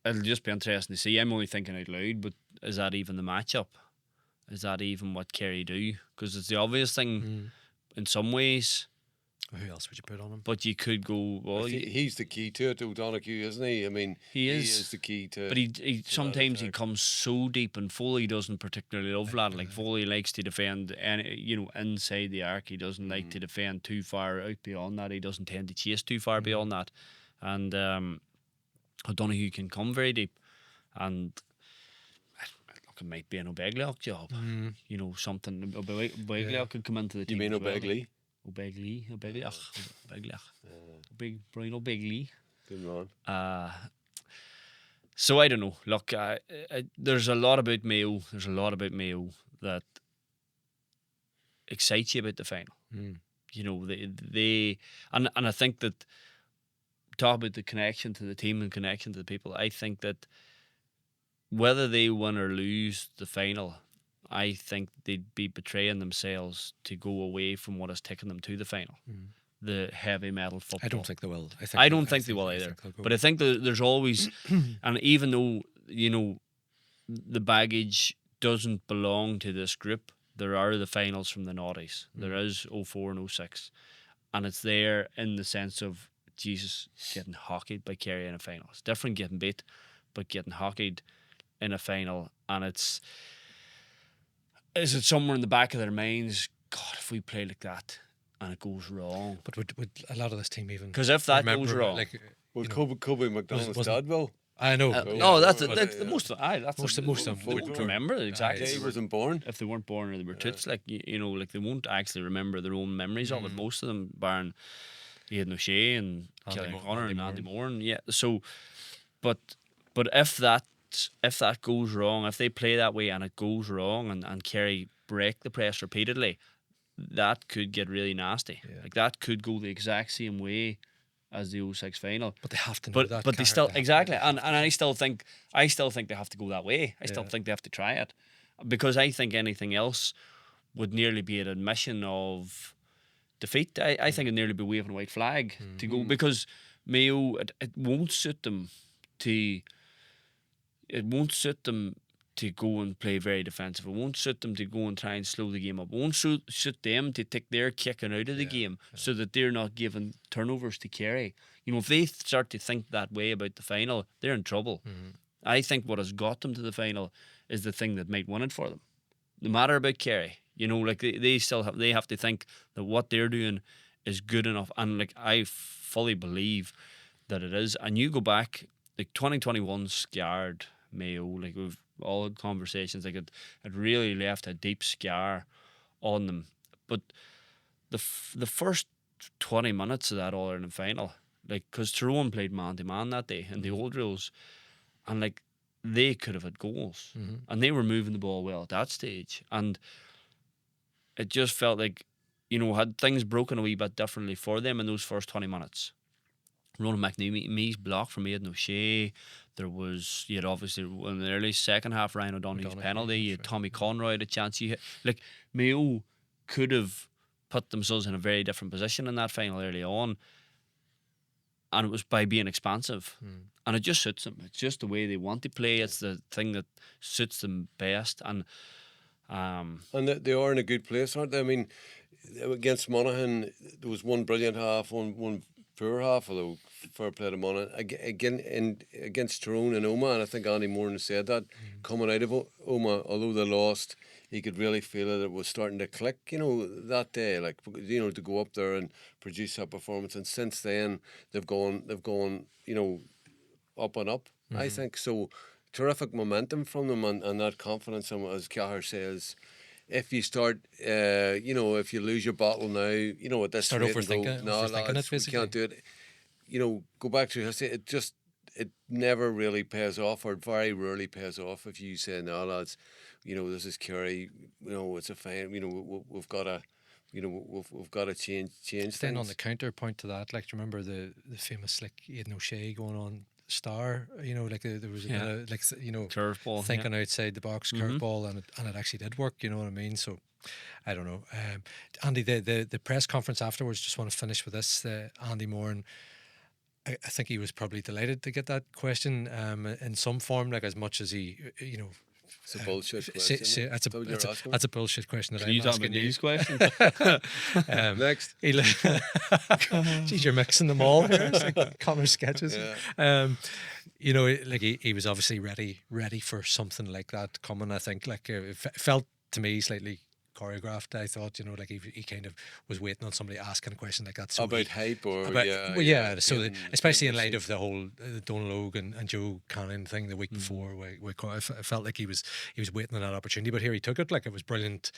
it'll just be interesting to see. I'm only thinking out loud, but is that even the matchup? is that even what Kerry do? Because it's the obvious thing in some ways. Who else would you put on him? But you could go, well, he's the key to it, O'Donoghue, isn't he? I mean, he is the key to. But he sometimes he comes so deep, and Foley doesn't particularly love that. Like Foley likes to defend, inside the arc. He doesn't like to defend too far out beyond that. He doesn't tend to chase too far beyond that. And O'Donoghue can come very deep, and look, it might be an O'Begley job. Something O'Begley could come into the team. You mean O'Begley? O'Begley. Big Brian O'Begley. Good man. So I don't know. Look, there's a lot about Mayo. There's a lot about Mayo that excites you about the final. They and I think that, talk about the connection to the team and connection to the people. I think that whether they win or lose the final, I think they'd be betraying themselves to go away from what has taken them to the final. The heavy metal football. I don't think they will. I don't think they will either. But I think that there's always, and even though, the baggage doesn't belong to this group, there are the finals from the noughties. There is 04 and 06. And it's there in the sense of, Jesus, getting hockeyed by Kerry in a final. It's different getting beat, but getting hockeyed in a final. And is it somewhere in the back of their minds, God, if we play like that and it goes wrong? But would a lot of this team even? Because if that goes wrong, Kobe McDonald's dad will. I know. That's the most of them. Most of them won't remember exactly. They wasn't born. If they weren't born or they were toots, like they won't actually remember their own memories of it. Most of them, barring Aidan O'Shea and Kelly O'Connor and Andy Moore, So, but if that goes wrong, if they play that way and it goes wrong, and Kerry break the press repeatedly, that could get really nasty. Like that could go the exact same way as the 06 final. But they have to know that. But they still exactly, and I still think they have to go that way. I still think they have to try it, because I think anything else would nearly be an admission of defeat. I think it'd nearly be waving a white flag to go, because Mayo, it won't suit them to. It won't suit them to go and play very defensive. It won't suit them to go and try and slow the game up. It won't suit them to take their kicking out of the game so that they're not giving turnovers to Kerry. If they start to think that way about the final, they're in trouble. I think what has got them to the final is the thing that might win it for them. No matter about Kerry, they have to think that what they're doing is good enough. And I fully believe that it is. And you go back, 2021 scarred Mayo. We've all had conversations, it really left a deep scar on them. But the first 20 minutes of that All-Ireland final, because Tyrone played man-to-man that day in the old rules, and they could have had goals, and they were moving the ball well at that stage, and it just felt had things broken a wee bit differently for them in those first 20 minutes. Ronan McNeely's block from Aidan O'Shea. You had obviously in the early second half Ryan O'Donoghue's penalty. You had Tommy Conroy had a chance. Mayo could have put themselves in a very different position in that final early on, and it was by being expansive. And it just suits them. It's just the way they want to play. It's the thing that suits them best. And they are in a good place, aren't they? I mean, against Monaghan, there was one brilliant half, one poor half, although fair play to Monaghan. Again, against Tyrone and Omagh, and I think Andy Moore said that, coming out of Omagh, although they lost, he could really feel that it was starting to click, that day, to go up there and produce that performance. And since then, they've gone, up and up, I think. So, terrific momentum from them, and that confidence, and as Cahair says, if you start, if you lose your battle now, at this start rate, overthinking, lads, we can't do it. Go back to history. It never really pays off, or very rarely pays off, if you say, no, lads, this is Kerry, it's a fine, we've got to, we've got to change things. Then on the counterpoint to that, do you remember the famous Aidan O'Shea going on Star, there was a bit of curveball, thinking outside the box, curveball, and it actually did work. You know what I mean? So I don't know, Andy. The press conference afterwards. Just want to finish with this. Andy Moore, and I think he was probably delighted to get that question in some form, as much as he It's a bullshit question. That's a bullshit question that Can I'm you tell me asking you. these questions? Next. Geez, you're mixing them all here. It's like Connor's sketches. Yeah. You know, like he was obviously ready for something like that coming. I think like it felt to me slightly choreographed. I thought, you know, like he kind of was waiting on somebody asking a question like that. So About hype or So especially in light of the whole Donald and Joe Cannon thing the week before, I felt like he was waiting on that opportunity. But here he took it. Like it was brilliant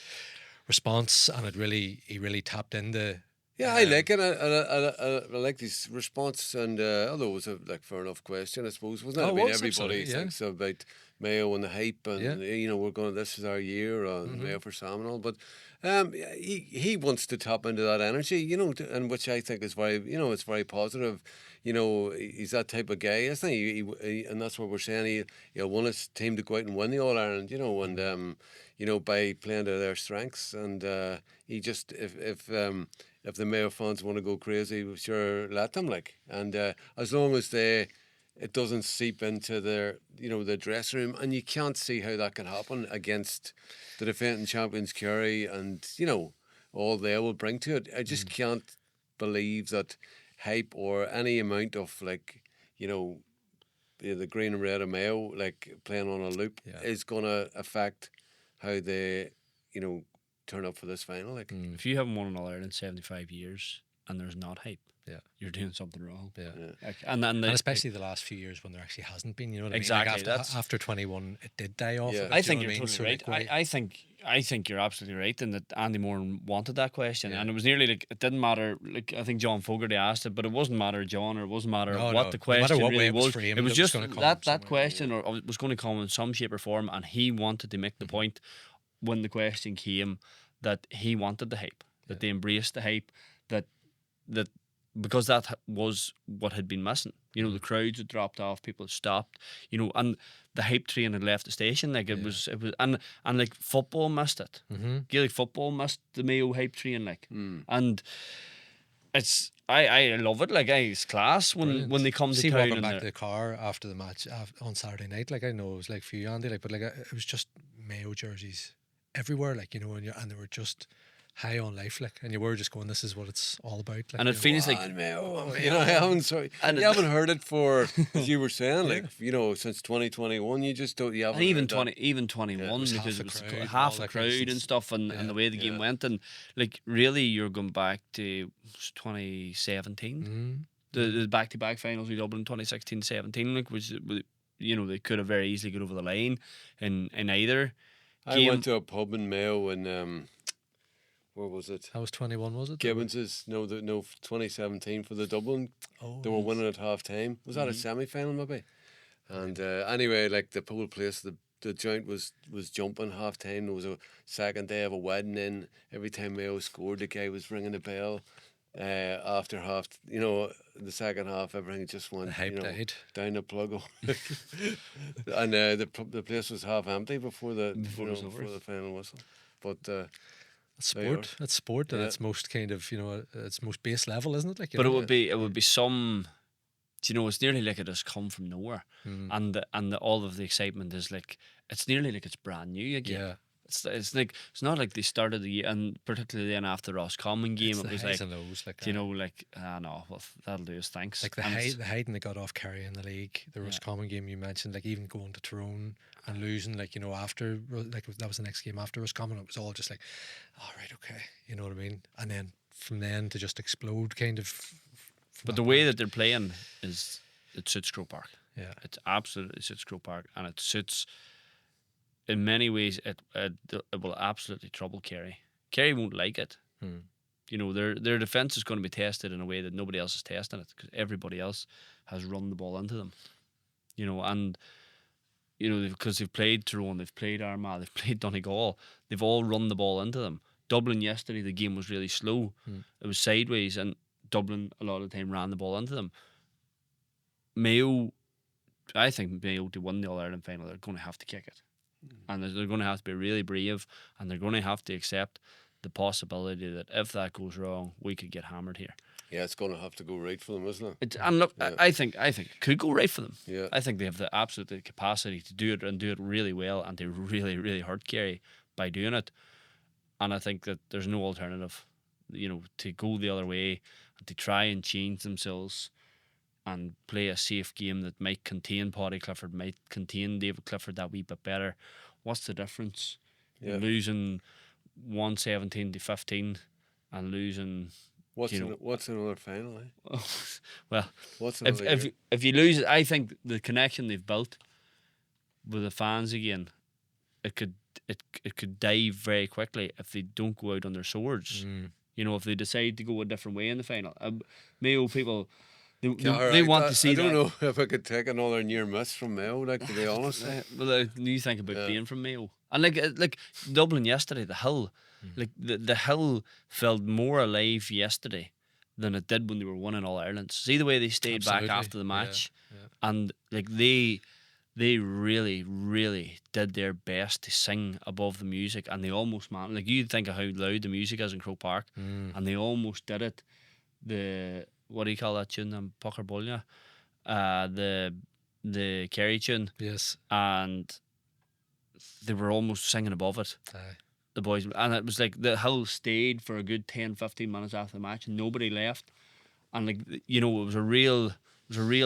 response, and he really tapped into. Yeah, I like it. I like his response, and although it was a fair enough question, I suppose, wasn't it? I mean, everybody thinks about Mayo and the hype, and you know, we're going. This is our year on Mayo for Sam and all, but he wants to tap into that energy, you know, and which I think is it's very positive. You know, he's that type of guy, isn't he? And that's what we're saying. He'll want his team to go out and win the All Ireland, you know, and you know, by playing to their strengths, and he just if the Mayo fans want to go crazy, sure, let them, like. And as long as it doesn't seep into their, you know, the dressing room, and you can't see how that can happen against the defending champions Kerry, and you know all they will bring to it. I just can't believe that hype or any amount of, like, you know, the green and red of Mayo, like playing on a loop, is going to affect how they, you know, turn up for this final. Like, if you haven't won an All-Ireland in 75 years and there's not hype, you're doing something wrong. Like, and especially the last few years when there actually hasn't been, you know what exactly, I mean? Like after 21 it did die off. I think you're totally right. I think you're absolutely right in that Andy Moore wanted that question, and it was nearly like it didn't matter. Like I think John Fogarty asked it, but it wasn't matter John, or it wasn't matter the question no what really was. Framed, it was just that question, or it was going to come in some shape or form, and he wanted to make the point when the question came that he wanted the hype, that they embraced the hype, that because that was what had been missing. You know, the crowds had dropped off, people had stopped, you know, and the hype train had left the station. Like it was and like football missed it. Gaelic football missed the Mayo hype train, like. And it's I love it. Like it's class when they come to town. Walking back to the car after the match on Saturday night, like I know it was like for you, Andy, like, but like it was just Mayo jerseys everywhere, like, you know, and they were just high on life, like, and you were just going, this is what it's all about, like, and it feels like Mayo, you know, I haven't heard it for, as you were saying, like, you know, since 2021. You just don't. You haven't. And even 21, because it was half a crowd and stuff, and the way the game went, and like really, you're going back to 2017, the back-to-back finals we Dublin 2016-17, like, which, you know, they could have very easily got over the line in either. I went to a pub in Mayo and where was it? That was 21, was it? Gibbons's, no, 2017 for the Dublin. They were winning at half time. Was that a semi final maybe? And anyway, like the whole place, the joint was jumping half time. There was a second day of a wedding in. Every time Mayo scored, the guy was ringing the bell. After half, you know, the second half, everything just went, the hype died down the plug. And the place was half empty before the final whistle. But it's sport at its most kind of, you know, its most base level, isn't it? Like, but it would be some, you know, it's nearly like it has come from nowhere, and all of the excitement is like, it's nearly like it's brand new again. Yeah. It's like, it's not like they started the year, and particularly then after the Roscommon game, it was like, lows, like, you know, like, no, well, that'll do us, thanks. Like the hiding they got off Kerry in the league, the Roscommon game you mentioned, like even going to Tyrone and losing, like, you know, after, like, that was the next game after Roscommon, it was all just like, all right, okay, you know what I mean? And then from then to just explode, kind of. But the way that they're playing is, it suits Croke Park. Yeah, it absolutely suits Croke Park, and it suits. In many ways, it will absolutely trouble Kerry. Kerry won't like it. You know, their defence is going to be tested in a way that nobody else is testing it, because everybody else has run the ball into them. You know, and, you know, because they've played Tyrone, they've played Armagh, they've played Donegal, they've all run the ball into them. Dublin yesterday, the game was really slow. It was sideways, and Dublin a lot of the time ran the ball into them. Mayo, I think Mayo, to win the All-Ireland final, they're going to have to kick it. And they're going to have to be really brave, and they're going to have to accept the possibility that if that goes wrong, we could get hammered here. Yeah, it's going to have to go right for them, isn't it? And look, I think it could go right for them. Yeah. I think they have the absolute capacity to do it and do it really well, and they really, really hurt Kerry by doing it. And I think that there's no alternative, to go the other way and to try and change themselves and play a safe game that might contain Paddy Clifford, might contain David Clifford that wee bit better. What's the difference? Yeah. Losing 117-15 and losing. What's another final? Eh? Well, What's if you lose it, I think the connection they've built with the fans again, it could die very quickly if they don't go out on their swords. If they decide to go a different way in the final. Mayo people, they want to see that. I don't know if I could take another near miss from Mayo, to be honest. You think about being from Mayo. And like Dublin yesterday, the Hill, the Hill felt more alive yesterday than it did when they were winning All-Ireland. See the way they stayed back after the match, and they really, really did their best to sing above the music, and they almost you'd think of how loud the music is in Croke Park, and they almost did it. What do you call that tune? Pucker Bolya, the Kerry tune. Yes, and they were almost singing above it. The boys, and it was like the Hill stayed for a good 10-15 minutes after the match, and nobody left. And it was a real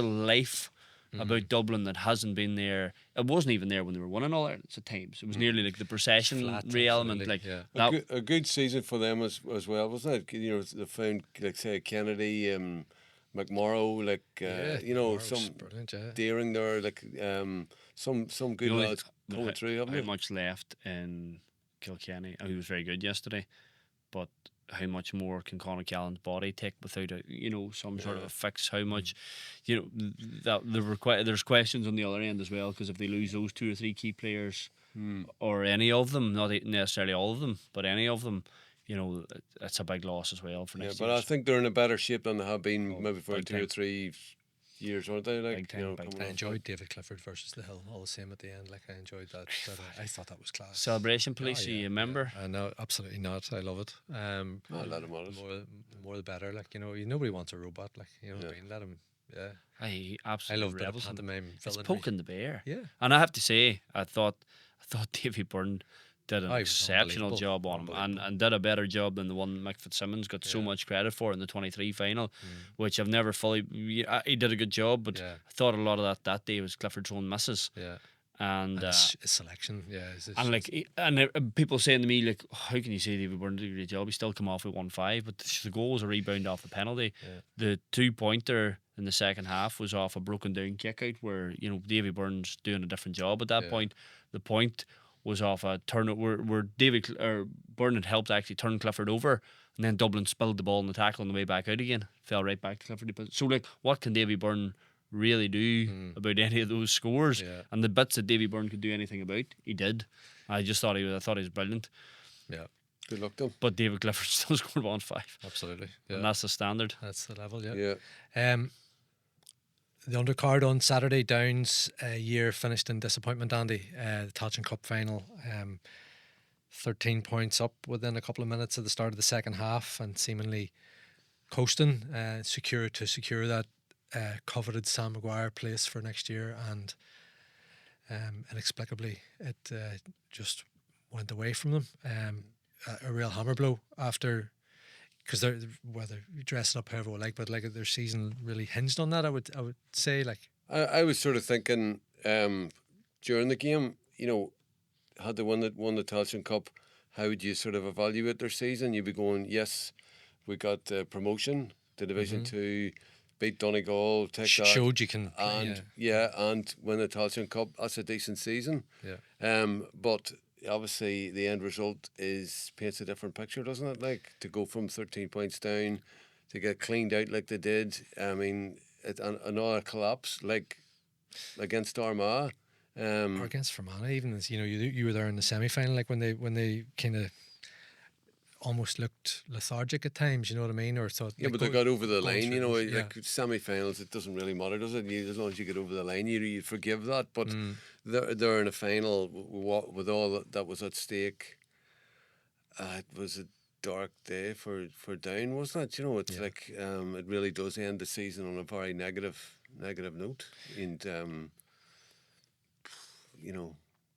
life about Dublin that hasn't been there. It wasn't even there when they were winning All-Ireland at times. It was nearly like the procession element. A good season for them as well, wasn't it? They found, say, Kennedy, McMorrow, some daring there, some good lads coming through, haven't how they? much left in Kilkenny. He was very good yesterday, but how much more can Conor Callan's body take without some sort of a fix? How much, that there's questions on the other end as well, because if they lose those 2 or 3 key players, or any of them, not necessarily all of them, but any of them, it's a big loss as well for next year. But I think they're in a better shape than they have been maybe for 2 or 3 years, aren't they? Big time. I enjoyed David Clifford versus the Hill all the same at the end. I enjoyed that. I thought that was class. Celebration police, you remember? Yeah. No, absolutely not. I love it. Let him on it. The more the better. Nobody wants a robot. What I mean? Let him. Yeah. I absolutely love that pantomime. It's poking the bear. Yeah. And I have to say, I thought Davy Byrne did an exceptional job on him, and did a better job than the one Mick Fitzsimmons got so much credit for in the 23 final, which I've never fully. He did a good job, but I thought a lot of that day was Clifford's own misses. Yeah. And his selection, people saying to me, how can you say David Byrne did a great job? He still come off with 1-5, but the goal was a rebound off the penalty. The 2-pointer in the second half was off a broken down kick out where David Byrne's doing a different job at that point. The point was off a turn where Byrne had helped actually turn Clifford over, and then Dublin spilled the ball in the tackle on the way back out again, fell right back to Clifford. So what can Davy Byrne really do about any of those scores? And the bits that Davy Byrne could do anything about, he did. I thought he was brilliant. Yeah, good luck to him. But David Clifford still scored 1-5. Absolutely, and that's the standard. That's the level. The undercard on Saturday, Downs year finished in disappointment, Andy. The Tailteann Cup final, 13 points up within a couple of minutes at the start of the second half, and seemingly coasting, secure that coveted Sam Maguire place for next year, and inexplicably it just went away from them. A real hammer blow after. Because they're, whether you dress it up however you like, but their season really hinged on that. I would say I was sort of thinking during the game, had they won the Tailteann Cup, how would you sort of evaluate their season? You'd be going, yes, we got promotion to Division 2, beat Donegal, take that, showed you can, and win the Tailteann Cup. That's a decent season. But obviously the end result paints a different picture, doesn't it? To go from 13 points down to get cleaned out like they did. I mean, another collapse against Armagh. Or against Fermanagh, even as you were there in the semi-final, when they kind of almost looked lethargic at times, you know what I mean? Or thought, but they got over the line, semi-finals, it doesn't really matter, does it? As long as you get over the line, you forgive that. But they're in a final with all that was at stake. dark day for Down, wasn't it? You know, it's like it really does end the season on a very negative note, and you know,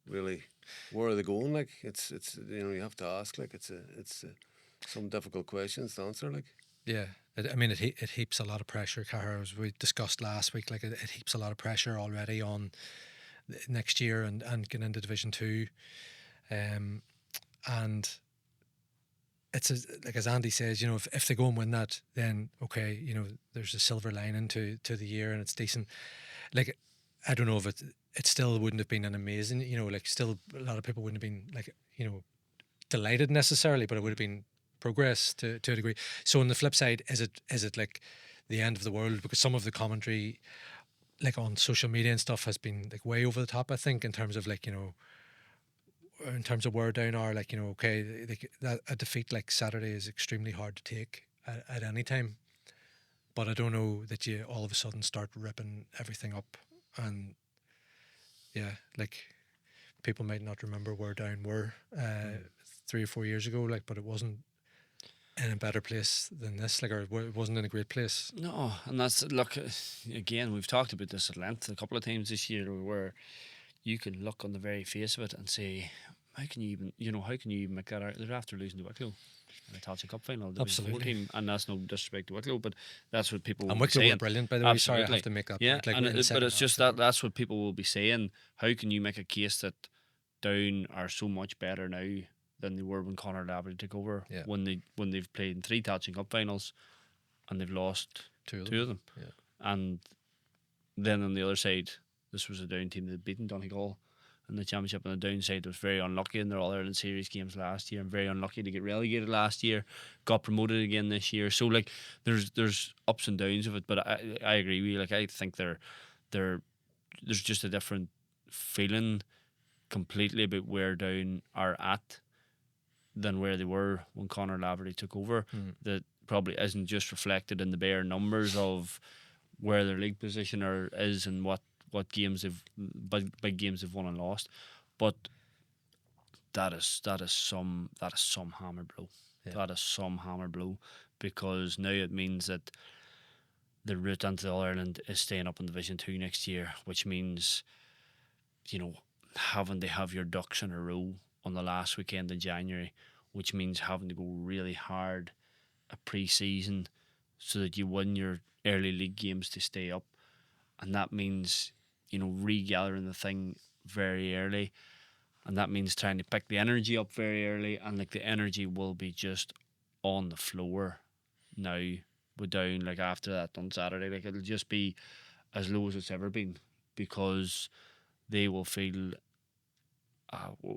really, where are they going? Like, it's you know, you have to ask. Like, it's some difficult questions to answer. Like, Yeah, it heaps a lot of pressure, Cahair, as we discussed last week. Like, it heaps a lot of pressure already on next year and getting into Division 2. And it's like, as Andy says, you know, if they go and win that, then okay, you know, there's a silver lining to the year and it's decent. Like, I don't know if it still wouldn't have been an amazing, you know, like, still a lot of people wouldn't have been, like, you know, delighted necessarily, but it would have been progress to a degree. So on the flip side, is it like the end of the world? Because some of the commentary, like on social media and stuff, has been like way over the top, I think, in terms of, like, you know, in terms of where Down are, like, you know, okay, that a defeat like Saturday is extremely hard to take at any time, but I don't know that you all of a sudden start ripping everything up. And yeah, like, people might not remember where Down were 3 or 4 years ago, like, but it wasn't in a better place than this, like, or it wasn't in a great place. No, and that's, look, again, we've talked about this at length a couple of times this year, where you can look on the very face of it and say, how can you even make that out? They're after losing to Wicklow in the Tailteann Cup final, the Absolutely. team, and that's no disrespect to Wicklow, but that's what people will And be Wicklow saying. were brilliant, by the way. Absolutely. Sorry, I have to make that yeah, point. Like, and in the but second it's half, just that's what people will be saying. How can you make a case that Down are so much better now than they were when Conor Laverty took over? Yeah. When they've played in 3 Tailteann Cup finals and they've lost two of them. Yeah. And then on the other side, this was a Down team that had beaten Donegal in the championship. On the downside, was very unlucky in their All-Ireland series games last year, and very unlucky to get relegated last year. Got promoted again this year. So, like, there's ups and downs of it. But I agree with you. Like, I think there's just a different feeling completely about where Down are at than where they were when Conor Laverty took over. That probably isn't just reflected in the bare numbers of where their league position is and what games big games they've won and lost, but that is some hammer blow. Yeah. That is some hammer blow, because now it means that the route into the All-Ireland is staying up in Division 2 next year, which means, you know, having to have your ducks in a row on the last weekend in January, which means having to go really hard a pre-season so that you win your early league games to stay up. And that means, you know, regathering the thing very early, and that means trying to pick the energy up very early, and like the energy will be just on the floor now. We're Down, like, after that on Saturday, like, it'll just be as low as it's ever been, because they will feel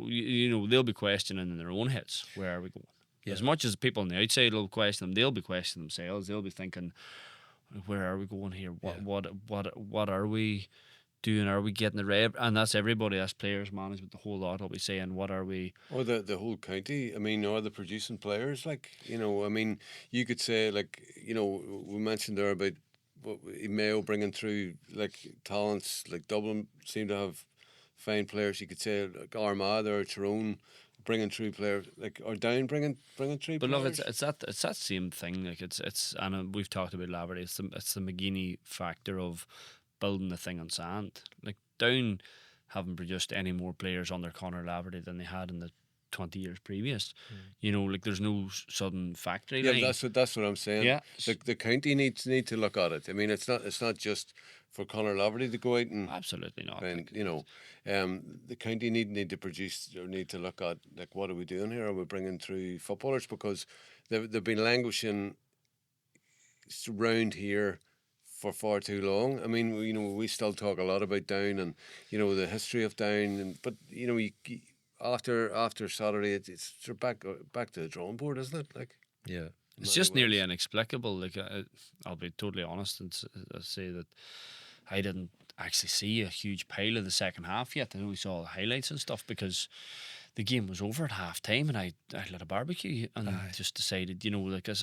you know, they'll be questioning in their own heads, where are we going? Yeah. As much as people on the outside will question them, they'll be questioning themselves. They'll be thinking, where are we going here? What are we doing? Are we getting the red? And that's everybody, that's players, management, the whole lot will be saying, what are we? Or the whole county. I mean, are the producing players, like, you know, I mean, you could say, like, you know, we mentioned there about Mayo bringing through, like, talents, like Dublin seem to have fine players. You could say, like, Armagh or Tyrone bringing through players, like, or Down bringing through But players. look, it's that same thing. Like, it's and we've talked about Laverty. It's the McGeaney factor of building the thing on sand. Like, Down haven't produced any more players under Conor Laverty than they had in the 20 years previous. You know, like, there's no sudden factory line. Yeah, that's what I'm saying. Yeah. The county need to look at it. I mean, it's not just for Conor Laverty to go out and Absolutely not. and you know, the county need to produce, or need to look at, like, what are we doing here? Are we bringing through footballers? Because they've been languishing around here for far too long. I mean, you know, we still talk a lot about Down and, you know, the history of Down, but you know, after Saturday, it's sort of back to the drawing board, isn't it? Like, Yeah. It's just nearly inexplicable. Like, I'll be totally honest and say that I didn't actually see a huge pile of the second half yet. I only saw the highlights and stuff, because the game was over at half time, and I lit a barbecue and just decided, you know, like, It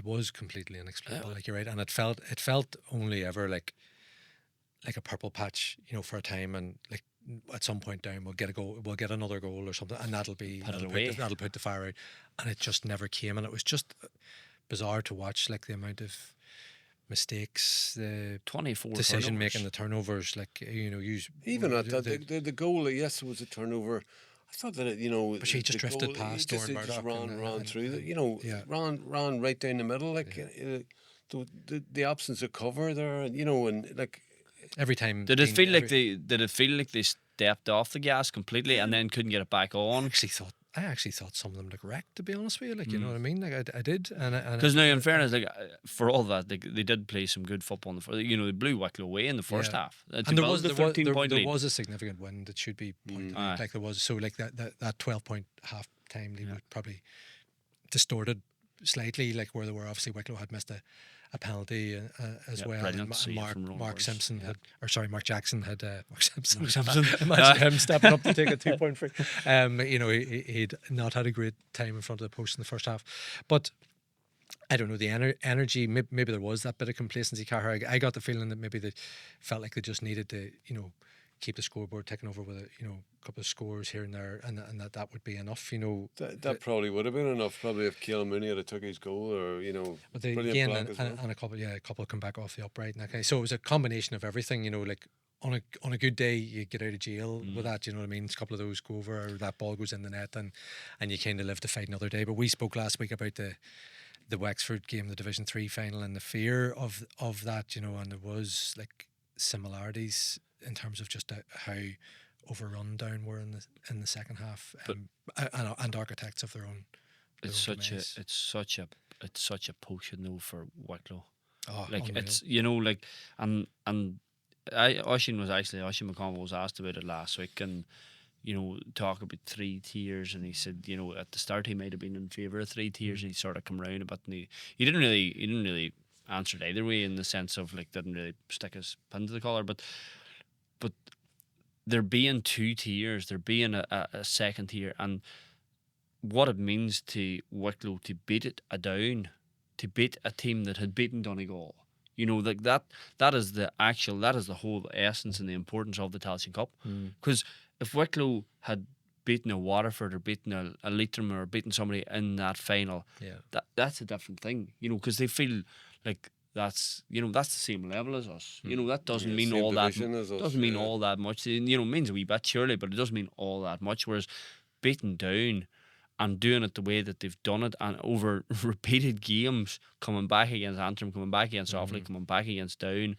was completely inexplicable, like, you're right, and it felt only ever like a purple patch, you know, for a time, and like at some point down we'll get a goal, we'll get another goal or something, and that'll put the fire out, and it just never came, and it was just bizarre to watch, like the amount of mistakes, the 24 decision turnovers. making, the turnovers, like even at that the goal, yes, it was a turnover. I thought that but she just drifted past he Oran just Murdoch ran through the, yeah. ran right down the middle, like the absence of cover there, and like every time. Did it feel like they stepped off the gas completely and then couldn't get it back on? I actually thought some of them looked wrecked, to be honest with you. Like, you know what I mean? Like, I did. Because now, in fairness, like for all that, they did play some good football in the first. They blew Wicklow away in the first half. And there was lead. a significant win that should be pointed out. Like there was, so like that 12-point half time lead would probably distorted slightly, like where they were. Obviously, Wicklow had missed a penalty as well. And Mark Jackson had Mark Simpson. Imagine him stepping up to take a 2-point free. He'd not had a great time in front of the post in the first half, but I don't know, the energy. Maybe there was that bit of complacency. Cahair, I got the feeling that maybe they felt like they just needed to, keep the scoreboard ticking over with a couple of scores here and there, and that would be enough. That probably would have been enough. Probably if Keelan Mooney had took his goal, or But again, and a couple come back off the upright. And okay, so it was a combination of everything. Like on a good day, you get out of jail with that. You know what I mean? A couple of those go over, or that ball goes in the net, and you kind of live to fight another day. But we spoke last week about the Wexford game, the Division 3 final, and the fear of that. And there was like similarities in terms of just how overrun down were in the second half, and architects of their own. It's such a potion though for Wicklow. Oh, like unreal. It's like and Oisín McConville was asked about it last week, and talk about 3 tiers, and he said at the start he might have been in favour of 3 tiers, and he sort of come round a bit, and he didn't really answer it either way, in the sense of like didn't really stick his pin to the collar, but there being 2 tiers, there being a second tier, and what it means to Wicklow to beat it down, to beat a team that had beaten Donegal, like that is the whole essence and the importance of the Tailteann Cup. Because if Wicklow had beaten a Waterford or beaten a Leitrim or beaten somebody in that final, that's a different thing, because they feel like that's the same level as us. That doesn't mean all that. Doesn't mean all that much. It means a wee bit surely, but it doesn't mean all that much. Whereas beating down and doing it the way that they've done it, and over repeated games, coming back against Antrim, coming back against Offaly, coming back against Down,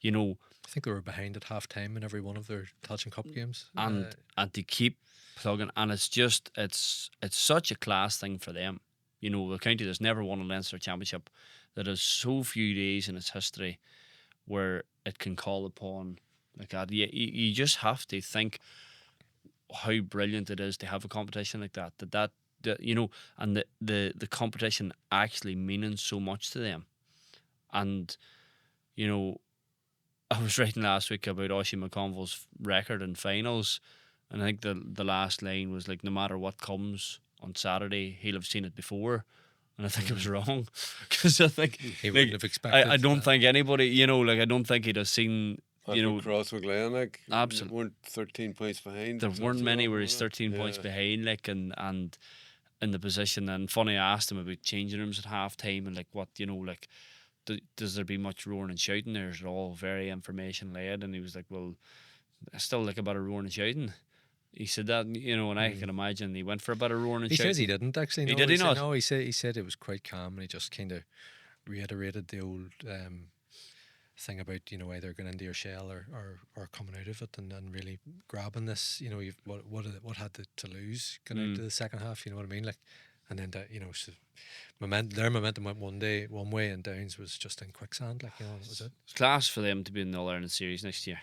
I think they were behind at half time in every one of their Tailteann Cup games, and to keep plugging, and it's such a class thing for them. A county that's never won a Leinster Championship, that has so few days in its history where it can call upon like that. You just have to think how brilliant it is to have a competition like that. And the competition actually meaning so much to them. And I was writing last week about Oisín McConville's record in finals, and I think the last line was like, no matter what comes on Saturday, he'll have seen it before. And I think it was wrong, because I think he wouldn't have expected. I don't think anybody, I don't think he'd have seen, Cross McGlenn, like, absolutely weren't 13 points behind. There weren't many where he's 13 points behind, like, and in the position. And funny, I asked him about changing rooms at half time, and like, what, like, does there be much roaring and shouting there? Is it all very information led? And he was like, well, I still like a bit of roaring and shouting. He said that, and I can imagine he went for a bit of roaring and shouting. He says he didn't actually. No, Did he not? No, he said it was quite calm, and he just kind of reiterated the old thing about either going into your shell or coming out of it, and really grabbing this. What had to lose going out to the second half. You know what I mean? Like, and then so their momentum went one way, and Downs was just in quicksand. Like, that was it. It's class for them to be in the All-Ireland series next year.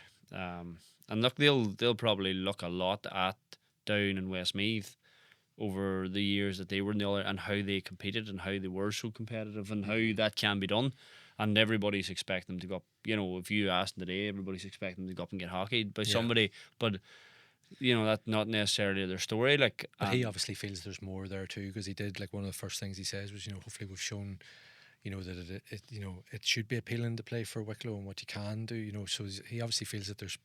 And look, they'll probably look a lot at Down and Westmeath over the years that they were in the All-Ireland, and how they competed and how they were so competitive and how that can be done. And everybody's expecting them to go up. If you ask them today, everybody's expecting them to go up and get hockeyed by somebody. But that's not necessarily their story. Like, but he obviously feels there's more there too, because he did, like, one of the first things he says was, hopefully we've shown, that it should be appealing to play for Wicklow and what you can do. So he obviously feels that there's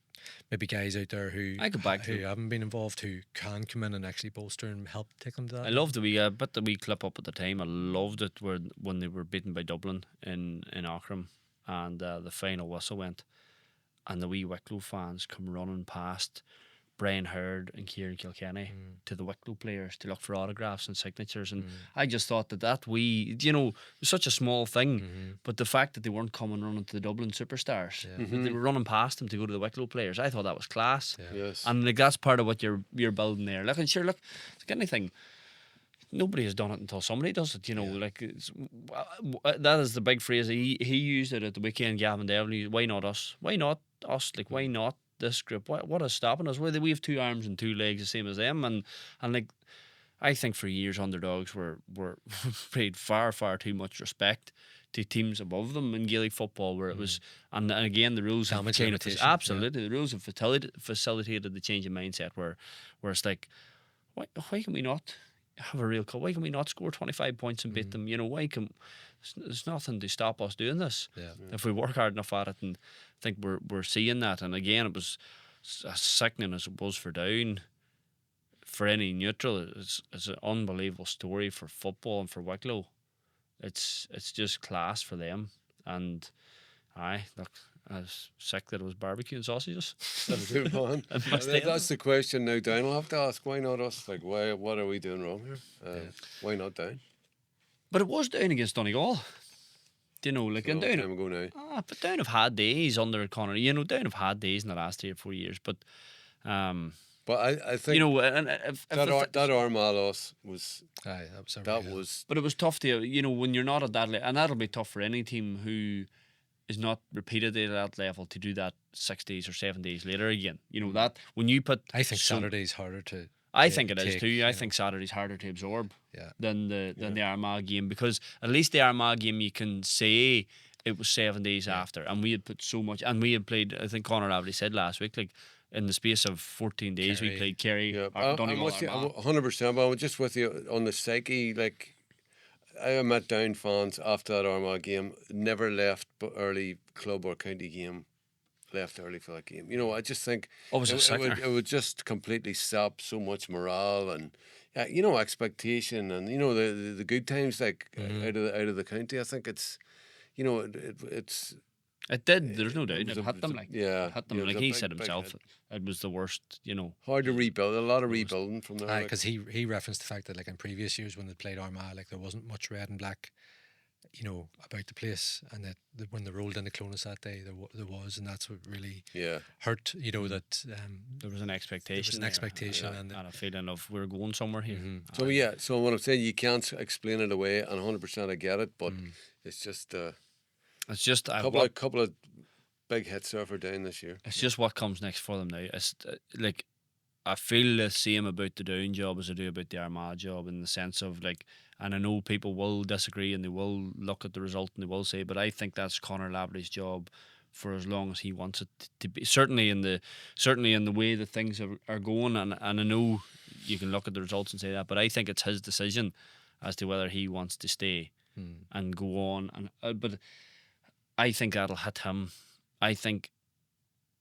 maybe guys out there who haven't been involved who can come in and actually bolster and help take them to that. I loved the wee clip up at the time. I loved it when they were beaten by Dublin in Loughran, and the final whistle went, and the wee Wicklow fans come running past Brian Hurd and Kieran Kilkenny to the Wicklow players to look for autographs and signatures, and I just thought that it was such a small thing, but the fact that they weren't coming running to the Dublin superstars, they were running past them to go to the Wicklow players, I thought that was class. Yes. And that's part of what you're building there. Look, it's like anything. Nobody has done it until somebody does it, that is the big phrase. He used it at the weekend, Gavin Devlin. Why not us? Why not us? Like, why not this group? What is stopping us? We have 2 arms and 2 legs the same as them, and like, I think for years underdogs were paid far too much respect to teams above them in Gaelic football, where it was, and again the rules have changed. Absolutely, the rules have facilitated the change in mindset where it's like, why can we not have a real cup? Why can we not score 25 points and beat them? There's nothing to stop us doing this if we work hard enough at it, and I think we're seeing that. And again, it was as sickening as it was for Down. For any neutral, it's an unbelievable story for football and for Wicklow. It's just class for them. And I was sick that it was barbecue and sausages. That's good, man. That's the question now. Down will have to ask, why not us? Like, why? What are we doing wrong here? Why not Down? But it was Down against Donegal. And Down. Time ago now. But Down have had days under Conor. Down have had days in the last 3 or 4 years. But I think that Armagh loss was But it was tough to when you're not at that level, and that'll be tough for any team who is not repeated at that level to do that 6 days or 7 days later again. That when you put, I think Saturday's harder to. I think it is too. I think Saturday's harder to absorb than the Armagh game, because at least the Armagh game you can say it was 7 days after, and we had put so much, and we had played. I think Conor already said last week, like, in the space of 14 days, Kerry. We played Kerry. Yeah, I'm 100%. But I'm just with you on the psyche. Like, I met Down fans after that Armagh game, never left early club or county game. Left early for that game. I just think it would just completely sap so much morale and expectation and the good times, like out of the county. I think it's it's. It did. There's no doubt. It hit them like he said himself. It was the worst. Hard to rebuild. A lot of rebuilding from there. Because he referenced the fact that, like, in previous years when they played Armagh, like, there wasn't much red and black, about the place, and that when they rolled into Clonus that day, there was, and that's what really hurt. That there was an expectation. And a feeling of we're going somewhere here. So what I'm saying, you can't explain it away, and 100% I get it, but it's just. It's just a couple of big hits there for Down this year. It's just what comes next for them now. It's like, I feel the same about the Down job as I do about the Armagh job, in the sense of, like, and I know people will disagree and they will look at the result and they will say, but I think that's Conor Laverty's job for as long as he wants it to be. Certainly in the way that things are going, and I know you can look at the results and say that, but I think it's his decision as to whether he wants to stay and go on. And but I think that'll hit him. I think,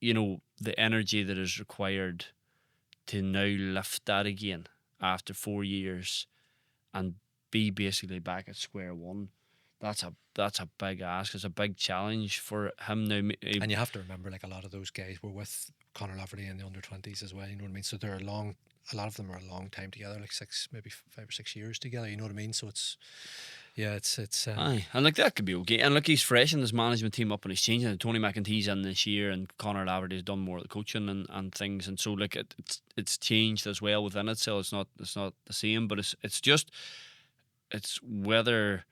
the energy that is required to now lift that again after 4 years and be basically back at square one, that's a big ask. It's a big challenge for him now. And you have to remember, like, a lot of those guys were with Conor Laverty in the under-20s as well, you know what I mean? So they're a lot of them are a long time together, like 5 or 6 years together, you know what I mean? So it's aye, and like, that could be okay. And look, he's fresh in his management team up, and he's changing. Tony McEntee's in this year, and Conor Laverty's done more of the coaching and things, and so, like, it's changed as well within it. So it's not the same, but it's whether,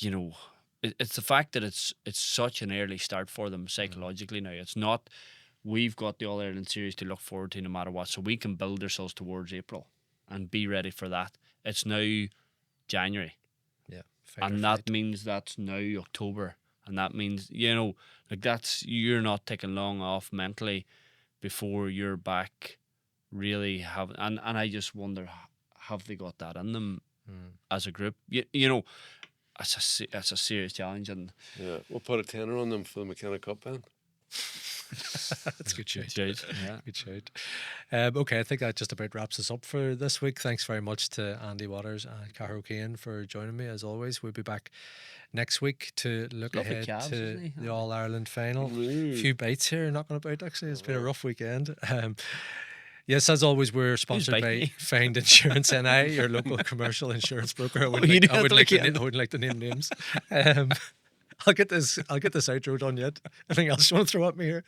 it's the fact that it's such an early start for them psychologically now. It's not, we've got the All-Ireland series to look forward to no matter what, so we can build ourselves towards April and be ready for that. It's now January. And that means that's now October, and that means, that's, you're not taking long off mentally before you're back really and I just wonder, have they got that in them as a group? it's a serious challenge, and Yeah, we'll put a tenner on them for the McKenna Cup then. That's a good shout. yeah. Good shout. Okay, I think that just about wraps us up for this week. Thanks very much to Andy Waters and Cahair O'Kane for joining me as always. We'll be back next week to look Lovely ahead calves, to isn't he? the All-Ireland final. A few bites here knocking about actually. It's been a rough weekend. Yes, as always, we're sponsored by biting me? Find Insurance NI, your local commercial insurance broker. I you wouldn't do have to like to name names. I'll get this outro done yet. Anything else you want to throw at me here?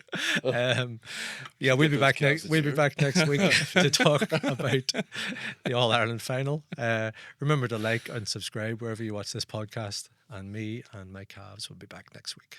Yeah, we'll be back next week to talk about the All-Ireland final. Remember to like and subscribe wherever you watch this podcast. And me and my calves will be back next week.